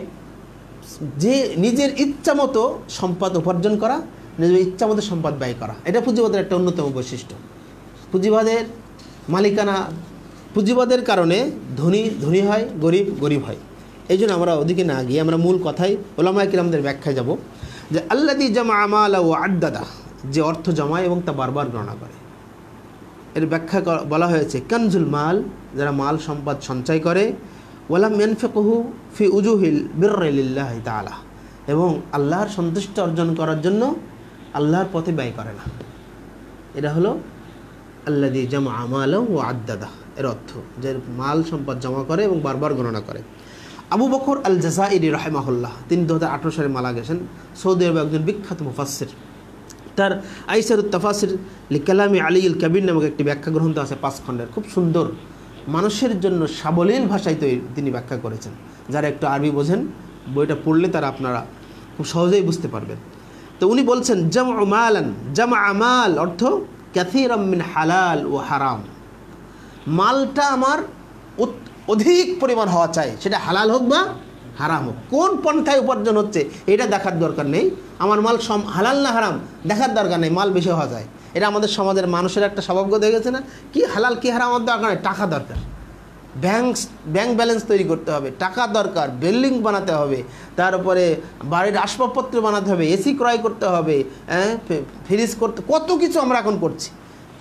যে নিজের ইচ্ছা মতো সম্পদ উপার্জন করা, নিজের ইচ্ছা মতো সম্পদ ব্যয় করা, এটা পুঁজিবাদের একটা অন্যতম বৈশিষ্ট্য। পুঁজিবাদের মালিকানা, পুঁজিবাদের কারণে ধনী ধনী হয়, গরিব গরিব হয়। এই জন্য আমরা ওদিকে না গিয়ে আমরা মূল কথায় উলামায়ে কিরামদের ব্যাখ্যায় যাব, যে আল্লাযী জামআ মালা ওয়া আদ্দাদা, যে অর্থ জমায় এবং তা বারবার গণনা করে। এর ব্যাখ্যা বলা হয়েছে কানজুল মাল, যারা মাল সম্পদ সঞ্চয় করে, ওয়ালাম ইয়ানফিকুহু ফি উজুহিল বিররি লিল্লাহি তাআলা, এবং আল্লাহর সন্তুষ্টি অর্জন করার জন্য আল্লাহর পথে ব্যয় করে না। এটা হলো আল্লাযী জামআ মালা ওয়া আদ্দাদা এর অর্থ, যে মাল সম্পদ জমা করে এবং বারবার গণনা করে। আবু বকর আল জাযাইরি রাহিমাহুল্লাহ, তিনি 2018 সালে মারা গেছেন, সৌদি আরবের একজন বিখ্যাত মুফাসসির। তার আইসারুত তাফাসির লিকালামি আলীল কাবির নামক একটি ব্যাখ্যা গ্রন্থ আছে 5 খণ্ডের, খুব সুন্দর, মানুষের জন্য সাবলীল ভাষায় তিনি ব্যাখ্যা করেছেন। যারা একটু আরবি বোঝেন, বইটা পড়লে তারা আপনারা খুব সহজেই বুঝতে পারবেন। তো উনি বলছেন জামআ মালান, জামআ মাল অর্থ কাসীরাম মিন হালাল ও হারাম, মালটা আমার অধিক পরিমাণ হওয়া চাই, সেটা হালাল হোক বা হারাম হোক, কোন পন্থায় উপার্জন হচ্ছে এটা দেখার দরকার নেই। আমার মাল হালাল না হারাম দেখার দরকার নেই, মাল বেশি হওয়া যায়। এটা আমাদের সমাজের মানুষের একটা স্বভাবগত হয়ে গেছে না, কি হালাল কি হারাম আমার দরকার নেই, টাকা দরকার, ব্যাংক ব্যালেন্স তৈরি করতে হবে, টাকা দরকার, বিল্ডিং বানাতে হবে, তারপরে বাড়ির আসবাবপত্র বানাতে হবে, এসি ক্রয় করতে হবে, ফ্রিজ করতে, কত কিছু আমরা এখন করছি,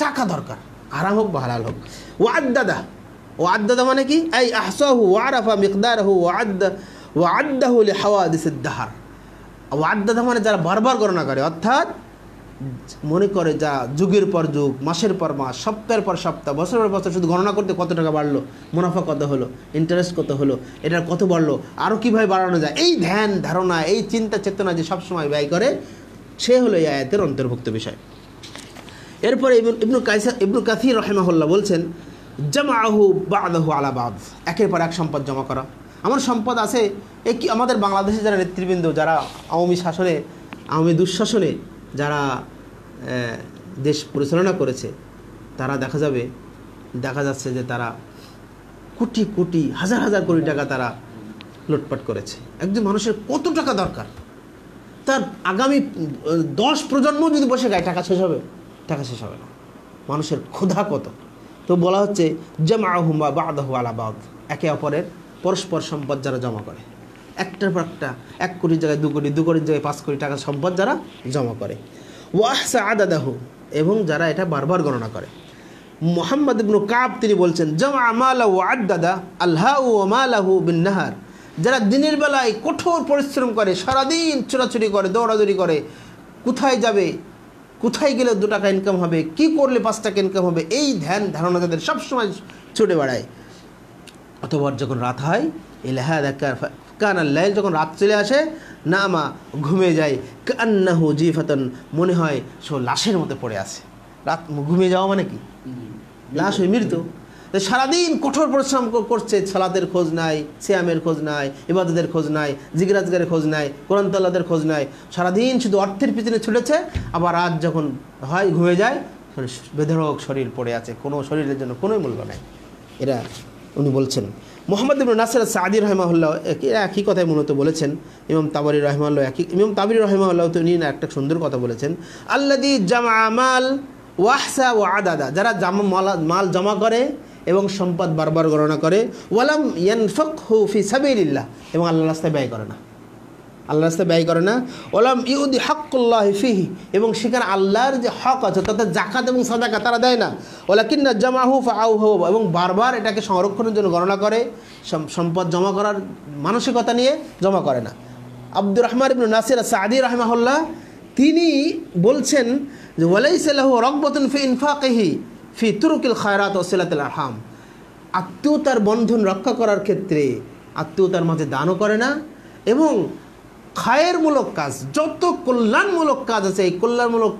টাকা দরকার, হারাম হোক বা হালাল হোক। ওয়াদ্দাদা মানে কি, আই আহসাহু ওয়ারাফা মিকদারহু ওয়াদ্দাহু লিহাওয়াদিসিদ দাহর। ওয়াদ্দাদা মানে যারা বারবার গণনা করে, অর্থাৎ মনে করে যা যুগের পর যুগ, মাসের পর মাস, সপ্তাহের পর সপ্তাহ, বছরের পর বছর শুধু গণনা করতে কত টাকা বাড়লো, মুনাফা কত হলো, ইন্টারেস্ট কত হলো, এটার কত বাড়লো, আরও কীভাবে বাড়ানো যায়, এই ধ্যান ধারণা, এই চিন্তা চেতনা যে সবসময় ব্যয় করে, সে হলো এই আয়াতের অন্তর্ভুক্ত বিষয়। এরপরে ইবনু কাসির রাহিমাহুল্লাহ বলছেন জামআহু বা'দাহু আলা বা'দ, একের পর এক সম্পদ জমা করা। আমার সম্পদ আছে, এই কি আমাদের বাংলাদেশে যারা নেতৃবৃন্দ, যারা আওয়ামী দুঃশাসনে যারা দেশ পরিচালনা করেছে, তারা দেখা যাচ্ছে যে তারা কোটি কোটি হাজার হাজার কোটি টাকা তারা লুটপাট করেছে। একজন মানুষের কত টাকা দরকার, তার আগামী 10 প্রজন্ম যদি বসে গায় টাকা শেষ হবে? টাকা শেষ হবে না। মানুষের ক্ষুধা কত, তো বলা হচ্ছে জামআহু বা'দাহু আলা বা'দ, একে অপরের পরস্পর সম্পদ যারা জমা করে, একটার পর একটা, 1 কোটির জায়গায় 2 কোটি, 2 কোটির জায়গায় 5 কোটি টাকা সম্পদ যারা জমা করে। ওয়া আহসা আদাদাহু, এবং যারা এটা বারবার গণনা করে। মুহাম্মদ ইবনে কাব তিনি বলছেন জামআ মালা ওয়া আদ্দাদা আলহাউ ওয়া মালাহু বিন নাহার, যারা দিনের বেলায় কঠোর পরিশ্রম করে, সারাদিন ছোটাছুটি করে, দৌড়াদৌড়ি করে, কোথায় যাবে, কোথায় গেলে 2 টাকা ইনকাম হবে, কি করলে 5 টাকা ইনকাম হবে, এই ধ্যান ধারণা তাদের সবসময় ছুটে বেড়ায়। অতঃপর যখন রাত হয়, কানাল লাইল, যখন রাত চলে আসে, নামা ঘুমিয়ে যায়, কান্নাহু জিফাতান, মনে হয় সে লাশের মতো পড়ে আছে। রাত ঘুমিয়ে যাওয়া মানে কি, লাশ হয়ে মৃত্যু। সারাদিন কঠোর পরিশ্রম করছে, সালাতের খোঁজ নাই, সিয়ামের খোঁজ নাই, ইবাদতের খোঁজ নাই, জিকির আজকারের খোঁজ নাই, কোরআন তেলাওয়াতের খোঁজ নাই, সারাদিন শুধু অর্থের পিছনে ছুটেছে। আবার রাত যখন হয় ঘুমিয়ে যায়, বেধড়ক শরীর পড়ে আছে, কোনো শরীরের জন্য কোনো মূল্য নাই। এরা উনি বলছেন। মুহাম্মদ ইবনে নাসির সাদি রাহিমাহুল্লাহ একই কথাই মূলত বলেছেন। ইমাম তাবরি রাহিমাহুল্লাহ তিনি একটা সুন্দর কথা বলেছেন, আল্লাযী জামআ মাল ওয়াহসা ও আদাদা, যারা মাল জমা করে এবং সম্পদ বারবার গণনা করে, ওয়ালাম ইয়ানফাকহু ফি সাবিলিল্লাহ, এবং আল্লাহর রাস্তায় ব্যয় করে না, আল্লাহর রাস্তায় ব্যয় করে না, ওয়ালাম ইউদি হাক্কুল্লাহি ফিহি, এবং সেখানে আল্লাহর যে হক আছে তাতে যাকাত এবং সাদাকা তারা দেয় না, ওয়ালাকিন্না জামাহু ফাআউহু, এবং বারবার এটাকে সংরক্ষণের জন্য গণনা করে, সম্পদ জমা করার মানসিকতা নিয়ে জমা করে না। আব্দুর রহমান ইবনে নাসির আস-সাদি রাহিমাহুল্লাহ তিনি বলছেন যে ওয়ালাইসা লাহু রাগবাতুন ফি ইনফাকিহি ফি তুরুকিল খায়রাত ওয়া সিলাতিল আরহাম, আত্মীয়তার বন্ধন রক্ষা করার ক্ষেত্রে আত্মীয়তার মাঝে দানও করে না, এবং খায়েরমূলক কাজ, যত কল্যাণমূলক কাজ আছে এই কল্যাণমূলক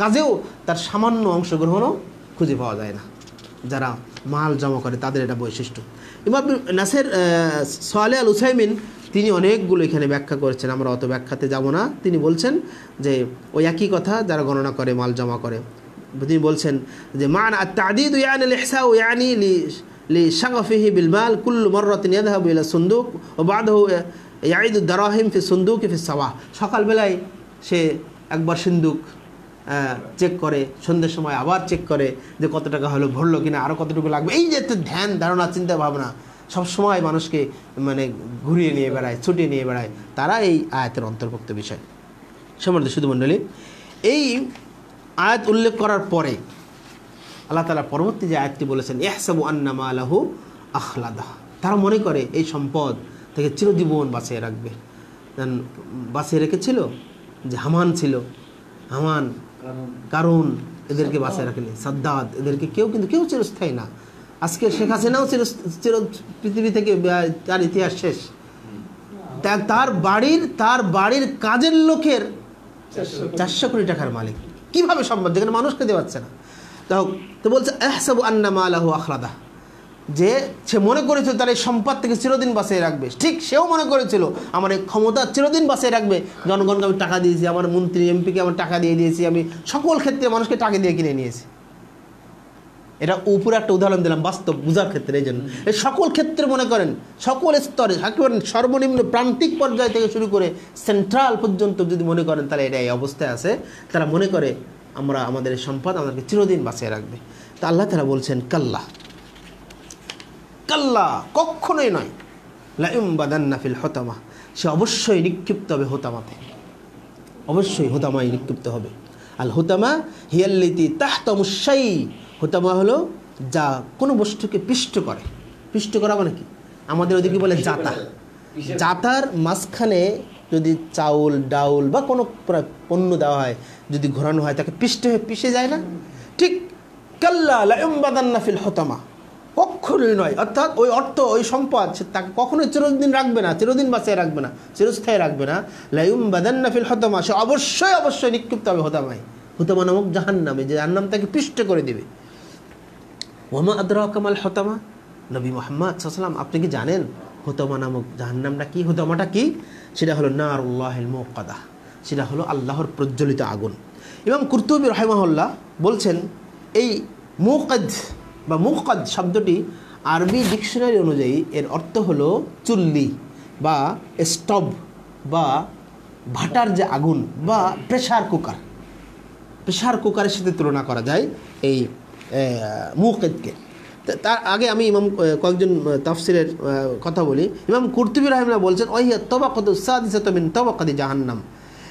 কাজেও তার সামান্য অংশগ্রহণও খুঁজে পাওয়া যায় না। যারা মাল জমা করে তাদের এটা বৈশিষ্ট্য। ইমাম নাসির সালেহ আল উসাইমিন তিনি অনেকগুলো এখানে ব্যাখ্যা করেছেন, আমরা অত ব্যাখ্যাতে যাব না। তিনি বলছেন যে ওই একই কথা, যারা গণনা করে মাল জমা করে, তিনি বলছেন যে মান আত-তা'দীদ ইয়ানি আল-ইহসাউ ইয়ানি লিশাগফিহি বিল মাল কুল্লু মাররাতিন ইয়াযহাবু ইলা সুনদুক ওয়া বা'দাহু ইয়াইদু দারাহিম ফি সুনদুকি ফি সাওয়া, সকালবেলায় সে একবার সিন্দুক চেক করে, সন্ধ্যের সময় আবার চেক করে যে কত টাকা হলো, ভরলো কিনা, আরও কতটুকু লাগবে। এই যে ধ্যান ধারণা চিন্তা ভাবনা সবসময় মানুষকে মানে ঘুরিয়ে নিয়ে বেড়ায়, ছুটিয়ে নিয়ে বেড়ায়, তারা এই আয়াতের অন্তর্ভুক্ত বিষয়। সম্মানিত শুধু মণ্ডলী, এই আয়াত উল্লেখ করার পরে আল্লাহ তাআলা পরবর্তী যে আয়াতটি বলেছেন ইহসাবু আন্না মালাহু আখলাদা, তারা মনে করে এই সম্পদ থেকে চিরজীবন বাঁচিয়ে রাখবে। বাঁচিয়ে রেখেছিল যে হামান ছিল, হামান কারুন এদেরকে বাঁচিয়ে রাখেনি, সাদ্দাদ এদেরকে কিন্তু কেউ চিরস্থায়ী না। আজকে শেখ হাসিনাও চির পৃথিবী থেকে তার ইতিহাস শেষ। তার বাড়ির কাজের লোকের 400 কোটি টাকার মালিক, কিভাবে সম্ভব, যেখানে মানুষকে দেওয়া যাচ্ছে না। তো বলছে ইহসাবু আন্না মালাহু আখলাদা, যে সে মনে করেছিল তার এই সম্পদ থেকে চিরদিন বাঁচিয়ে রাখবে। ঠিক সেও মনে করেছিল আমার এই ক্ষমতা চিরদিন বাঁচিয়ে রাখবে, জনগণকে আমি টাকা দিয়েছি, আমার মন্ত্রী এমপিকে আমার টাকা দিয়ে দিয়েছি, আমি সকল ক্ষেত্রে মানুষকে টাকা দিয়ে কিনে নিয়েছি। এটা উপরে একটা উদাহরণ দিলাম বাস্তব বোঝার ক্ষেত্রে। এই জন্য এই সকল ক্ষেত্রে মনে করেন, সকল স্তরে একেবারে সর্বনিম্ন প্রান্তিক পর্যায় থেকে শুরু করে সেন্ট্রাল পর্যন্ত যদি মনে করেন, তাহলে এটা এই অবস্থায় আছে। তারা মনে করে আমরা আমাদের এই সম্পদ আমাদেরকে চিরদিন বাঁচিয়ে রাখবে। তা আল্লাহ তাআলা বলছেন কাল্লা, কাল্লা কখনোই নয়, লা ইউমবাদান্না ফিল হুতামা, সে অবশ্যই নিক্ষিপ্ত হবে হোতামাতে, অবশ্যই হোতামায় নিক্ষিপ্ত হবে। আল হুতামা হিয়াল্লাতী তাহতামুশ শাই, হোতামা হলো যা কোনো বস্তুকে পিষ্ট করে। পিষ্ট করা মানে কি, আমাদের ওদিকে বলে জাতা। জাতার মাঝখানে যদি চাউল ডাউল বা কোনো পণ্য দেওয়া হয়, যদি ঘোরানো হয়, তাকে পিষ্ট হয়ে পিষে যায় না? ঠিক কাল্লা লা ইউমবাদান্না ফিল হুতামা, কখনোই নয়। অর্থাৎ ওই অর্থ, ওই সম্পদ সে তাকে কখনোই চিরদিন রাখবে না, চিরদিন বাঁচিয়ে রাখবে না, চিরস্থায়ী রাখবে না। লা ইউমবাদান্না ফিল হুতামা, সে অবশ্যই নিক্ষিপ্ত হবে হোতামায়, হোতামা নামক জাহান্নামে, যে জাহান্নাম তাকে পিষ্ট করে দেবে। ওয়ামা আদরাকা মাল হুতামা, নবী মুহাম্মদ সাল্লাল্লাহু আলাইহি ওয়াসাল্লাম আপনি কি জানেন হুতামা নামক জাহান্নামটা কি? হুতামাটা কি? সেটা হলো নারুল্লাহিল মুকাদা, সেটা হলো আল্লাহর প্রজ্বলিত আগুন। ইমাম কুরতুবী রাহিমাহুল্লাহ বলছেন এই মুকাদ বা মুকাদ শব্দটি আরবি ডিকশনারি অনুযায়ী এর অর্থ হলো চুল্লি বা স্টোভ বা ভাটার যে আগুন বা প্রেসার কুকার। প্রেসার কুকারের সাথে তুলনা করা যায় এই মুকাদকে। তার আগে আমি ইমাম কয়েকজন তাফসিরের কথা বলি। ইমাম কুরতুবী রাহিমাহুল্লাহ বলছেন ওয়াহিয়া তাবাকাতুস সাদিসাতু মিন তাবাকাতি জাহান্নাম,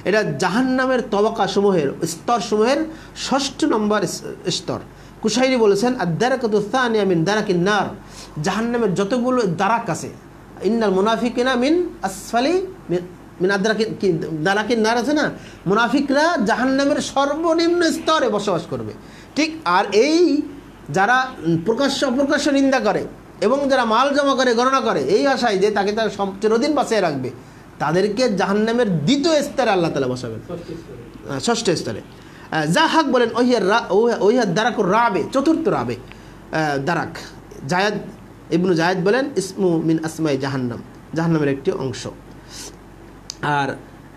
এটা জাহান্নামের তবাকাসমূহের স্তরসমূহের 6ষ্ঠ নম্বর স্তর। কুশাইরি বলেছেন আদ-দারাকাতুস সানিয়া মিন দারাকিন নার, জাহান্নামের যতগুলো দারাক আছে, ইন্নাল মুনাফিকিনা মিন আসফালি মিন দারাকিন নার আছে না, মুনাফিকরা জাহান্নামের সর্বনিম্ন স্তরে বসবাস করবে। ঠিক আর এই যারা প্রকাশ্য নিন্দা করে এবং যারা মাল জমা করে গণনা করে এই আশায় যে তাকে তার চিরদিন বাঁচিয়ে রাখবে, তাদেরকে জাহান্নামের দ্বিতীয় স্তরে আল্লাহ তাআলা বসাবেন, 6ষ্ঠ স্তরে। জাহাক বলেন ওহিয়া দারাকুর রাবে, 4র্থ রাবে দারাক। জায়েদ ইবনু জায়েদ বলেন ইসমু মিন আসমাই জাহান্নাম, জাহান্নামের একটি অংশ। আর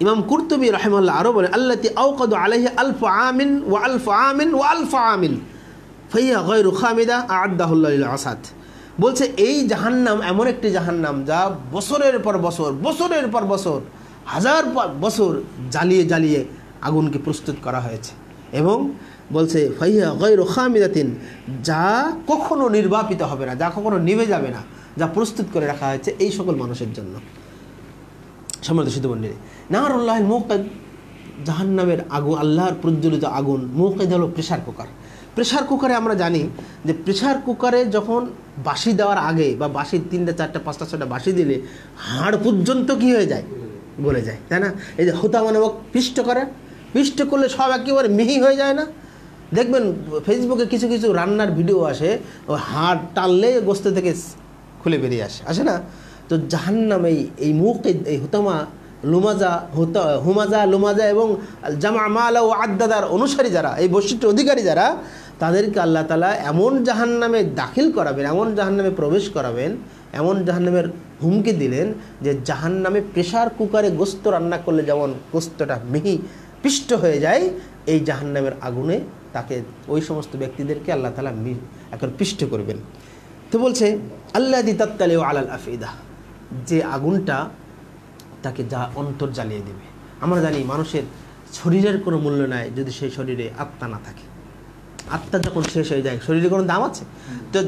ইমাম কুরতুবী রাহিমাহুল্লাহ আরও বলেন আল্লাতী আওকাদু আলাইহি আলফু আমিন ওয়া আলফু আমিন ওয়া আলফু আমিন ফাইয়া গায়রু খামিদা আ'আদাহুল্লাহু লিল আসাদ। বলছে এই জাহান্নাম এমন একটি জাহান্নাম যা বছরের পর বছর হাজার বছর জ্বালিয়ে আগুনকে প্রস্তুত করা হয়েছে, এবং বলছে ফাইহা গায়রু খামিদাতিন, যা কখনো নির্বাপিত হবে না, যা কখনো নিভে যাবে না, যা প্রস্তুত করে রাখা হয়েছে এই সকল মানুষের জন্য। সম্মানিত সুধীমণ্ডলী, নারুল্লাহিল মুওকাদ, জাহান্নামের আগুন, আল্লাহর প্রজ্বলিত আগুন। মুওকাদ হলো প্রেশার কুকার। প্রেশার কুকারে আমরা জানি যে প্রেশার কুকারে যখন বাসি দেওয়ার আগে বা বাসি 3টা 4টা 5টা 6টা বাসি দিলে হাড় পর্যন্ত কি হয়ে যায়, গলে যায়, তাই না? এই যে হুতামা নামক পিষ্ট করলে সব একেবারে মিহি হয়ে যায় না? দেখবেন ফেসবুকে কিছু কিছু রান্নার ভিডিও আসে, ওই হাড় টানলে গোস্ত থেকে খুলে বেরিয়ে আসে না? তো জাহান্নামে এই মুওকাদ, এই হুতামা, লুমাজা এবং জামা মালা ও আদ্দাদার অনুসারী যারা, এই বৈশিষ্ট্য অধিকারী যারা, তাদেরকে আল্লাহ তাআলা এমন জাহান্নামে দাখিল করাবেন, এমন জাহান্নামে প্রবেশ করাবেন, এমন জাহান্নামের হুমকি দিলেন যে জাহান্নামে প্রেশার কুকারে গোস্ত রান্না করলে যেমন গোস্তটা মিহি পিষ্ট হয়ে যায়, এই জাহান্নামের আগুনে তাকে, ওই সমস্ত ব্যক্তিদেরকে আল্লাহ তাআলা এখন পিষ্ট করবেন। তো বলছে আল্লাযী তাত্তালিউ আলাল আফইদা, যে আগুনটা তাকে যা অন্তর জ্বালিয়ে দেবে। আমরা জানি মানুষের শরীরের কোনো মূল্য নাই যদি সেই শরীরে আত্মা না থাকে। আত্মা যখন শেষ হয়ে যায় শরীরে কোনো দাম আছে? তো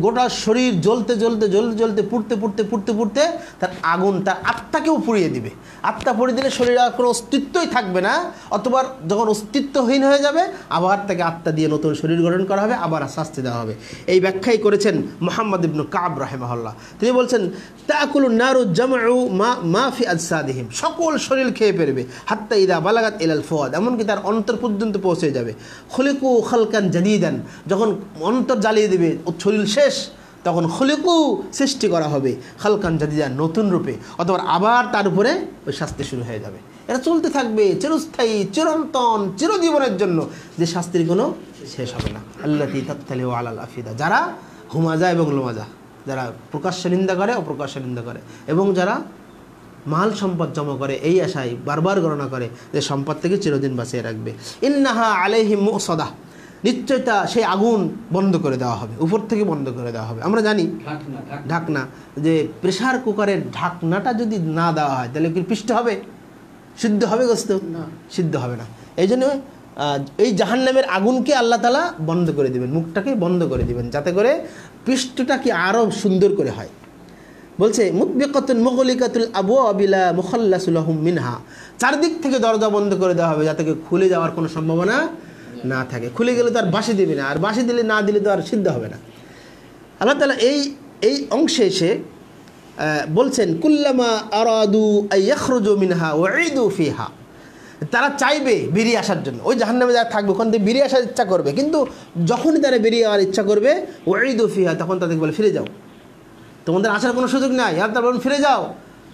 গোটা শরীর জ্বলতে পুড়তে তার আগুন তার আত্মাকেও পুড়িয়ে দিবে। আত্মা পুড়িয়ে দিলে শরীরে আর কোনো অস্তিত্বই থাকবে না, অথবা যখন অস্তিত্বহীন হয়ে যাবে আবার তাকে আত্মা দিয়ে নতুন শরীর গঠন করা হবে, আবার শাস্তি দেওয়া হবে। এই ব্যাখ্যাই করেছেন মুহাম্মদ ইবনে কাব রাহিমাহুল্লাহ। তিনি বলছেন তাকুলুন নারু জামউ মা ফি আজসাদিহিম, সকল শরীর খেয়ে ফেলবে, হাত্তা ইদা বালাগাত ইলাল ফুয়াদ, এমনকি তার অন্তর পর্যন্ত পৌঁছে যাবে। খুলিকু খালকান জাদীদান, যখন অন্তর জ্বালিয়ে দেবে শরীর শেষ, তখন খুলিকু সৃষ্টি করা হবে, খালকান জাদীদান নতুন রূপে, অথবা আবার তার উপরে ওই শাস্তি শুরু হয়ে যাবে। এটা চলতে থাকবে চিরস্থায়ী, চিরন্তন, চিরজীবনের জন্য, যে শাস্তির কোনো শেষ হবে না। আল্লাতী তাত্তালিউ আলাল আফিদা, যারা হুমাজা এবং লুমাজা, যারা প্রকাশ্য নিন্দা করে, অপ্রকাশ্য নিন্দা করে, এবং যারা মাল সম্পদ জমা করে এই আশায় বারবার গণনা করে যে সম্পদ থেকে চিরদিন বাঁচিয়ে রাখবে। ইন্নাহা আলাইহিম মুসাদা, নিশ্চয়তা সেই আগুন বন্ধ করে দেওয়া হবে, উপর থেকে বন্ধ করে দেওয়া হবে। আমরা জানি ঢাকনা, যে প্রেশার কুকারের ঢাকনাটা যদি না দেওয়া হয় তাহলে কি পিষ্ট হবে? সিদ্ধ হবে গোস্ত? সিদ্ধ হবে না। এই জন্য এই জাহান্নামের আগুনকে আল্লাহ তাআলা বন্ধ করে দিবেন, মুখটাকে বন্ধ করে দিবেন, যাতে করে পৃষ্ঠটা কি আরও সুন্দর করে হয়। বলছে মুতবিকাতুন মুগলিকাতুল আবওয়াব বিলা মুখাল্লাসু লাহুম মিনহা, চারদিক থেকে দরজা বন্ধ করে দেওয়া হবে যাতে খুলে যাওয়ার কোনো সম্ভাবনা না থাকে। খুলে গেলে তো আর বাঁশি দিবে না, আর বাঁশি দিলে না দিলে তো আর সিদ্ধ হবে না। আল্লাহ তাআলা এই অংশে এসে বলছেন কুল্লামা আরাদু আইয়াখরুজু মিনহা ওয়াইদু ফিহা, তারা চাইবে বেরিয়ে আসার জন্য, ওই জাহান্নামে যারা থাকবে ওখান থেকে বেরিয়ে আসার ইচ্ছা করবে, কিন্তু যখনই তারা বেরিয়ে যাওয়ার ইচ্ছা করবে ওয়াইদু ফিহা, তখন তাদেরকে বলে ফিরে যাও, তোমাদের আসার কোনো সুযোগ নাই। আর তারপর ফিরে যাও,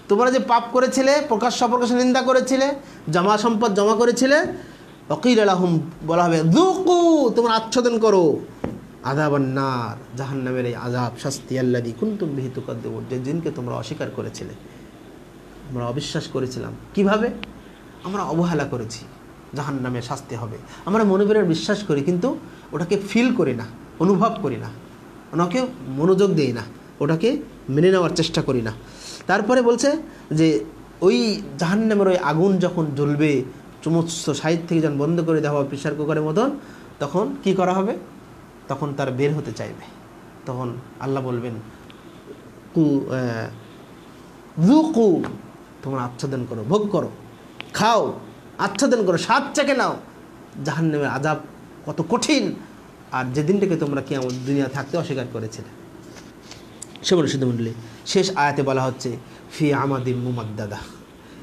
তোমরা যে পাপ করেছিলে, প্রকাশ্য নিন্দা করেছিলে, জমা সম্পদ জমা করেছিলে, ওয়াকিল লাহুম, বলা হবে যুকু, তোমরা আচ্ছাদন করো আযাবান নার, জাহান্নামের এই আযাব, শাস্তি, আল্লাযী কুনতুম বিহি তুকাদ্দিবুন, যে দিনকে তোমরা অস্বীকার করেছিলে, আমরা অবিশ্বাস করেছিলাম। কিভাবে? আমরা অবহেলা করেছি, জাহান্নামের শাস্তি হবে। আমরা মনে মনে বিশ্বাস করি, কিন্তু ওটাকে ফিল করি না, অনুভব করি না, ওনাকে মনোযোগ দেই না, ওটাকে মেনে নেওয়ার চেষ্টা করি না। তারপরে বলছে যে ওই জাহান্নামের ওই আগুন যখন জ্বলবে, সমস্ত সাইড থেকে যখন বন্ধ করে দেওয়া হবে প্রেশার কুকারের মতন, তখন কি করা হবে? তখন তার বের হতে চাইবে। তখন আল্লাহ বলবেন যুকু, তোমরা আচ্ছাদন করো, ভোগ করো, খাও, আচ্ছাদন করো, স্বাদ চেখে নাও জাহান্নামের আযাব কত কঠিন, আর যেদিনটাকে তোমরা কি আমার দুনিয়া থাকতে অস্বীকার করেছিলে। সেবন সুধমণ্ডলী, শেষ আয়াতে বলা হচ্ছে ফি আমাদিন মুমাদ্দাদা,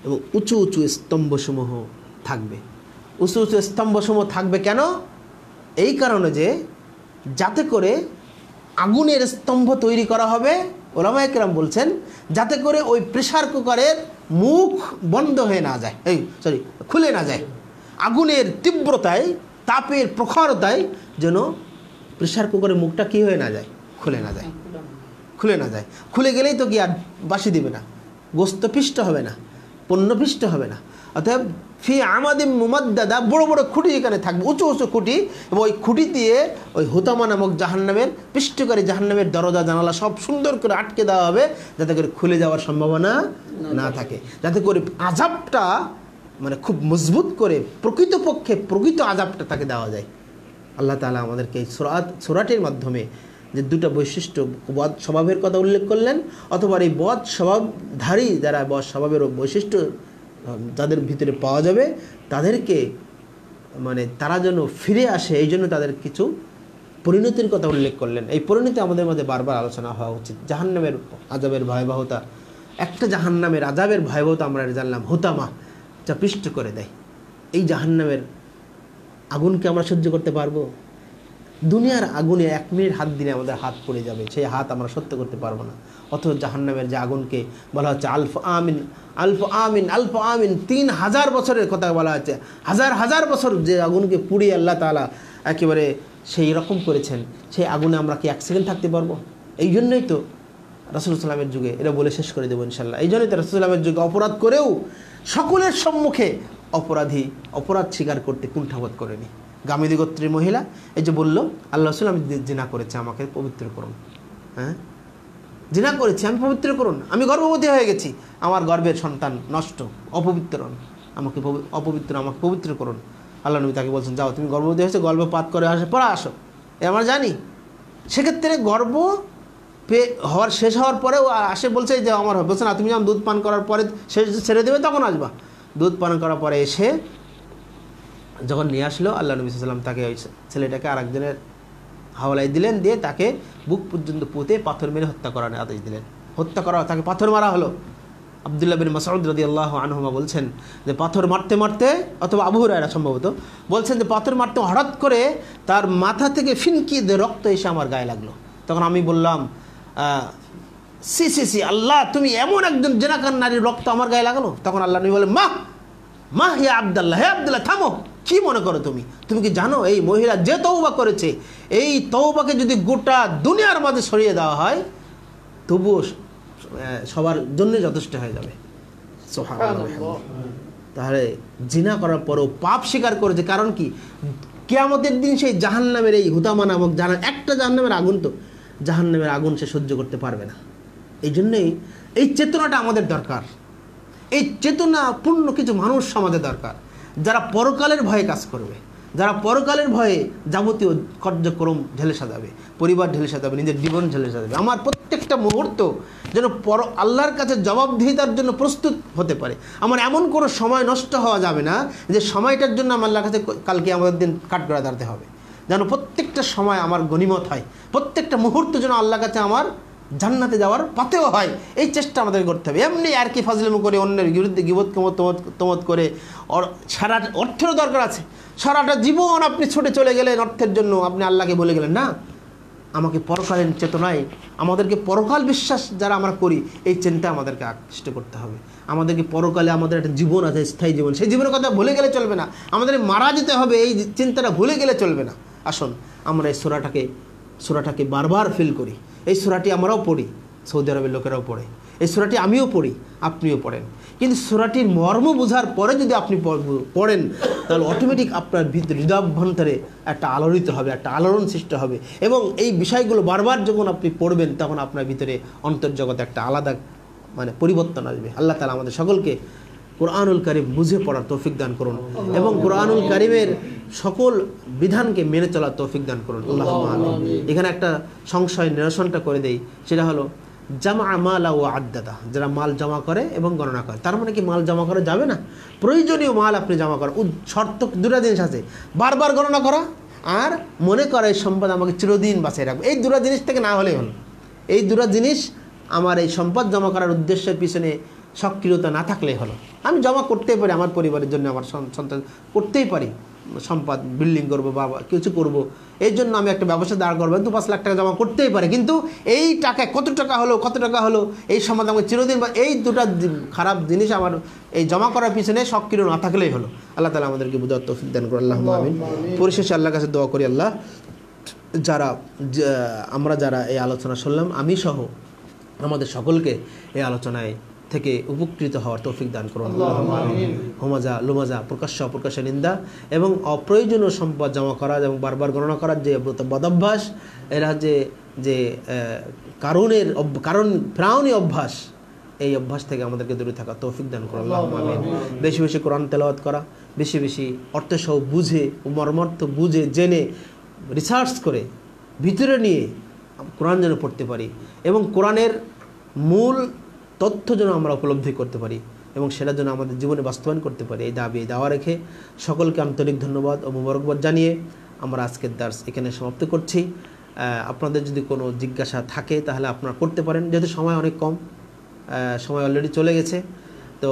এবং উঁচু উঁচু স্তম্ভসমূহ থাকবে। উঁচু উঁচু স্তম্ভসমূহ থাকবে কেন? এই কারণে যে যাতে করে আগুনের স্তম্ভ তৈরি করা হবে, ওলামায়ে কেরাম বলছেন, যাতে করে ওই প্রেশার কুকারের মুখ বন্ধ হয়ে না যায়, খুলে না যায়। আগুনের তীব্রতায়, তাপের প্রখরতায় যেন প্রেশার কুকারের মুখটা কি হয়ে না যায়, খুলে না যায়। খুলে গেলেই তো কি আর বাসি দিবে না, গোস্ত পিষ্ট হবে না, পণ্য পিষ্ট হবে না। অতএব ফি আমাদিম মুমাদ্দাদা, বড় বড় খুঁটি এখানে থাকবে, উঁচু উঁচু খুঁটি, এবং ওই খুঁটি দিয়ে ওই হুতামা নামক জাহান্নামের, পিষ্টকারী জাহান্নামের দরজা জানালা সব সুন্দর করে আটকে দেওয়া হবে, যাতে করে খুলে যাওয়ার সম্ভাবনা না থাকে, যাতে করে আযাবটা মানে খুব মজবুত করে প্রকৃতপক্ষে প্রকৃত আযাবটা তাকে দেওয়া যায়। আল্লাহ তাআলা আমাদেরকে এই সূরাটির মাধ্যমে যে দুটো বৈশিষ্ট্য বদ স্বভাবের কথা উল্লেখ করলেন, অথবা এই বদ স্বভাবধারী যারা বদ স্বভাবের বৈশিষ্ট্য যাদের ভিতরে পাওয়া যাবে তাদেরকে মানে তারা যেন ফিরে আসে, এই জন্য তাদের কিছু পরিণতির কথা উল্লেখ করলেন। এই পরিণতি আমাদের মধ্যে বারবার আলোচনা হওয়া উচিত। জাহান্নামের আযাবের ভয়াবহতা, একটা জাহান্নামের আযাবের ভয়াবহতা আমরা জানলাম, হুতামা, যা পিষ্ট করে দেয়। এই জাহান্নামের আগুনকে আমরা সহ্য করতে পারবো? দুনিয়ার আগুনে 1 মিনিট হাত দিলে আমাদের হাত পড়ে যাবে, সেই হাত আমরা সহ্য করতে পারবো না। অথচ জাহান্নামের যে আগুনকে বলা হচ্ছে আলফ আমিন আলফ আমিন আলফ আমিন, 3000 বছরের কথা বলা হচ্ছে, হাজার হাজার বছর যে আগুনকে পুড়িয়ে আল্লাহ তাআলা একেবারে সেই রকম করেছেন, সেই আগুনে আমরা কি 1 সেকেন্ড থাকতে পারবো? এই জন্যই তো রাসূল সাল্লাল্লাহু আলাইহি ওয়াসাল্লামের যুগে, এটা বলে শেষ করে দেবো ইনশাআল্লাহ, এই জন্যই তো রাসূল সাল্লাল্লাহু আলাইহি ওয়াসাল্লামের যুগে অপরাধ করেও সকলের সম্মুখে অপরাধ স্বীকার করতে কুণ্ঠাবোধ করেনি। গামিদী গোত্রের মহিলা এই যে বলল, আল্লাহ রাসূল আমি জিনা করেছি, আমাকে পবিত্র করুন। হ্যাঁ, জিনা করেছি, আমি পবিত্র করুন। আমি গর্ভবতী হয়ে গেছি, আমার গর্ভের সন্তান নষ্ট, অপবিত্র, আমাকে পবিত্র করুন। আল্লাহ নবী তাকে বলছেন, যাও তুমি গর্ভবতী হয়েছে, গর্ভপাত করে আসে পরে আসো, এ আমরা জানি। সেক্ষেত্রে গর্ভ শেষ হওয়ার পরেও আসে, বলছে যে আমার বলছে না, তুমি যখন দুধ পান করার পরে ছেড়ে দেবে তখন আসবা। দুধ পান করার পরে এসে যখন নিয়ে আসলো, আল্লাহ নবী সাল্লাল্লাহু আলাইহি ওয়াসাল্লাম তাকে ওই ছেলেটাকে আরেকজনের হাওলায় দিলেন, দিয়ে তাকে বুক পর্যন্ত পুঁতে পাথর মেরে হত্যা করার আদেশ দিলেন। হত্যা করা, তাকে পাথর মারা হলো। আব্দুল্লাহ বিন মাসউদ রাদিয়াল্লাহু আনহুমা বলছেন যে পাথর মারতে মারতে, অথবা আবু হুরায়রা সম্ভবত বলছেন যে পাথর মারতে হঠাৎ করে তার মাথা থেকে ফিনকি দিয়ে রক্ত এসে আমার গায়ে লাগলো। তখন আমি বললাম, সি সি সি আল্লাহ, তুমি এমন একজন জেনাকার নারীর রক্ত আমার গায়ে লাগালো? তখন আল্লাহ নবী বলে, মা হে আব্দুল্লাহ, হে আব্দুল্লাহ থামো, কি মনে করো তুমি কি জানো এই মহিলা যে তওবা করেছে, এই তওবাকে যদি গোটা দুনিয়ার মাঝে ছড়িয়ে দেওয়া হয় তবুও সবার জন্য যথেষ্ট হয়ে যাবে। সুবহানাল্লাহ। তাহলে জিনা করার পরেও পাপ স্বীকার করেছে, কারণ কি কিয়ামতের দিন সেই জাহান্নামের এই হুতামা নামক একটা জাহান্নামের আগুন, তো জাহান্নামের আগুন সে সহ্য করতে পারবে না। এই জন্যই এই চেতনাটা আমাদের দরকার। এই চেতনাপূর্ণ কিছু মানুষ সমাজে দরকার, যারা পরকালের ভয়ে কাজ করবে, যারা পরকালের ভয়ে যাবতীয় কার্যক্রম ঢেলে সাজাবে, পরিবার ঢেলে সাজাবে, নিজের জীবন ঢেলে সাজাবে। আমার প্রত্যেকটা মুহূর্ত যেন আল্লাহর কাছে জবাবদিহিতার জন্য প্রস্তুত হতে পারে। আমার এমন কোনো সময় নষ্ট হওয়া যাবে না যে সময়টার জন্য আমার আল্লাহর কাছে কালকে আমাদের দিন কাঠগড়া দাঁড়াতে হবে। যেন প্রত্যেকটা সময় আমার গনিমত হয়, প্রত্যেকটা মুহূর্ত যেন আল্লাহর কাছে আমার জান্নাতে যাওয়ার পথেও হয়, এই চেষ্টা আমাদের করতে হবে। এমনি আর কি ফাজলামো করে অন্যের বিরুদ্ধে গীবত তমত করে সারা অর্থেরও দরকার আছে। সারাটা জীবন আপনি ছুটে চলে গেলেন অর্থের জন্য, আপনি আল্লাহকে বলে গেলেন না। আমাকে পরকালীন চেতনায়, আমাদেরকে পরকাল বিশ্বাস যারা আমরা করি, এই চিন্তা আমাদেরকে আকৃষ্ট করতে হবে। আমাদেরকে পরকালে আমাদের একটা জীবন আছে, স্থায়ী জীবন, সেই জীবনের কথা ভুলে গেলে চলবে না। আমাদের মারা যেতে হবে, এই চিন্তাটা ভুলে গেলে চলবে না। আসুন আমরা এই সূরাটাকে বারবার ফিল করি। এই সূরাটি আমরাও পড়ি, সৌদি আরবের লোকেরাও পড়ে, এই সূরাটি আমিও পড়ি, আপনিও পড়েন। কিন্তু সূরাটির মর্ম বোঝার পরে যদি আপনি পড়েন, তাহলে অটোমেটিক আপনার হৃদয়াভ্যন্তরে একটা আলোড়িত হবে, একটা আলোড়ন সৃষ্টি হবে। এবং এই বিষয়গুলো বারবার যখন আপনি পড়বেন, তখন আপনার ভিতরে অন্তর্জগতে একটা আলাদা পরিবর্তন আসবে। আল্লাহ তাআলা আমাদের সকলকে কোরআনুল কারীম বুঝে পড়ার তৌফিক দান করুন এবং কোরআনুল কারীমের সকল বিধানকে মেনে চলার তৌফিক দান করুন। আল্লাহুম্মা আমিন। এখানে একটা সংশয় নিরসনটা করে দেই, সেটা হলো জামা মালা ও আদ্দাদা, যারা মাল জমা করে এবং গণনা করে। তার মানে কি মাল জমা করা যাবে না? প্রয়োজনীয় মাল আপনি জমা করেন। শর্ত দুটা জিনিস আছে, বারবার গণনা করা আর মনে করা এই সম্পদ আমাকে চিরদিন বাঁচিয়ে রাখবে। এই দুটা জিনিস থেকে না হলেই হলো। এই দুটা জিনিস আমার এই সম্পদ জমা করার উদ্দেশ্যের পিছনে সক্রিয়তা না থাকলেই হলো। আমি জমা করতেই পারি, আমার পরিবারের জন্য, আমার সন্তান করতেই পারি, সম্পদ বিল্ডিং করবো বা কিছু করব, এই জন্য আমি একটা ব্যবসা দাঁড় করবো, 2-5 লাখ টাকা জমা করতেই পারি। কিন্তু এই টাকায় কত টাকা হলো এই সম্পদ আমাকে চিরদিন, বা এই দুটা খারাপ জিনিস আমার এই জমা করার পিছনে সক্রিয় না থাকলেই হলো। আল্লাহ তাআলা আমাদেরকে বুঝার তৌফিক দান করুন। আল্লাহুম্মা আমিন। পরিশেষে আল্লাহর কাছে দোয়া করি, আল্লাহ আমরা যারা এই আলোচনা শুনলাম, আমি সহ আমাদের সকলকে এই আলোচনায় থেকে উপকৃত হওয়ার তৌফিক দান করুন। হোমাজা লুমাজা, প্রকাশ্য অপ্রকাশ্য নিন্দা এবং অপ্রয়োজনীয় সম্পদ জমা করা এবং বারবার গণনা করার যে বদভ্যাস, এরা যে কারণ ফেরাউনি অভ্যাস, এই অভ্যাস থেকে আমাদেরকে দূরে থাকা তৌফিক দান করুন আল্লাহুম্মা আমিন। বেশি বেশি কোরআন তেলাওয়াত করা, বেশি বেশি অর্থসহ বুঝে ও মর্মার্থ বুঝে জেনে রিসার্চ করে ভিতরে নিয়ে কোরআন যেন পড়তে পারি এবং কোরআনের মূল তথ্য যেন আমরা উপলব্ধি করতে পারি এবং সেটার জন্য আমাদের জীবনে বাস্তবায়ন করতে পারি। এই দাবি দাওয়া রেখে সকলকে আন্তরিক ধন্যবাদ ও মুবারকবাদ জানিয়ে আমরা আজকের দার্স এখানে সমাপ্ত করছি। আপনাদের যদি কোনো জিজ্ঞাসা থাকে তাহলে আপনারা করতে পারেন, যেহেতু সময় অনেক কম, সময় অলরেডি চলে গেছে। তো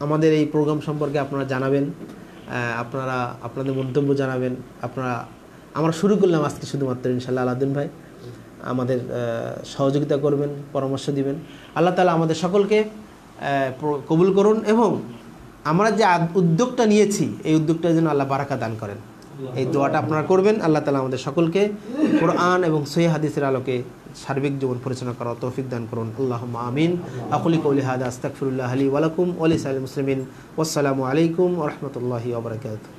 আমাদের এই প্রোগ্রাম সম্পর্কে আপনারা জানাবেন, আপনারা আপনাদের মন্তব্য জানাবেন। আমরা শুরু করলাম আজকে শুধুমাত্র, ইনশাআল্লাহ আলাউদ্দিন ভাই আমাদের সহযোগিতা করবেন, পরামর্শ দিবেন। আল্লাহ তাআলা আমাদের সকলকে কবুল করুন এবং আমরা যে উদ্যোগটা নিয়েছি এই উদ্যোগটা যেন আল্লাহ বারাকা দান করেন, এই দোয়াটা আপনারা করবেন। আল্লাহ তাআলা আমাদের সকলকে কোরআন এবং সহিহ হাদিসের আলোকে সার্বিক জীবন পরিচালনা করার তৌফিক দান করুন। আল্লাহুম্মা আমিন। আকুলু কওলি হাযা আস্তাগফিরুল্লাহ লি ওয়া লাকুম ওয়া লিসাইরিল মুসলিমিন। ওয়াসসালামু আলাইকুম ওয়া রাহমাতুল্লাহি ওয়া বারাকাতুহু।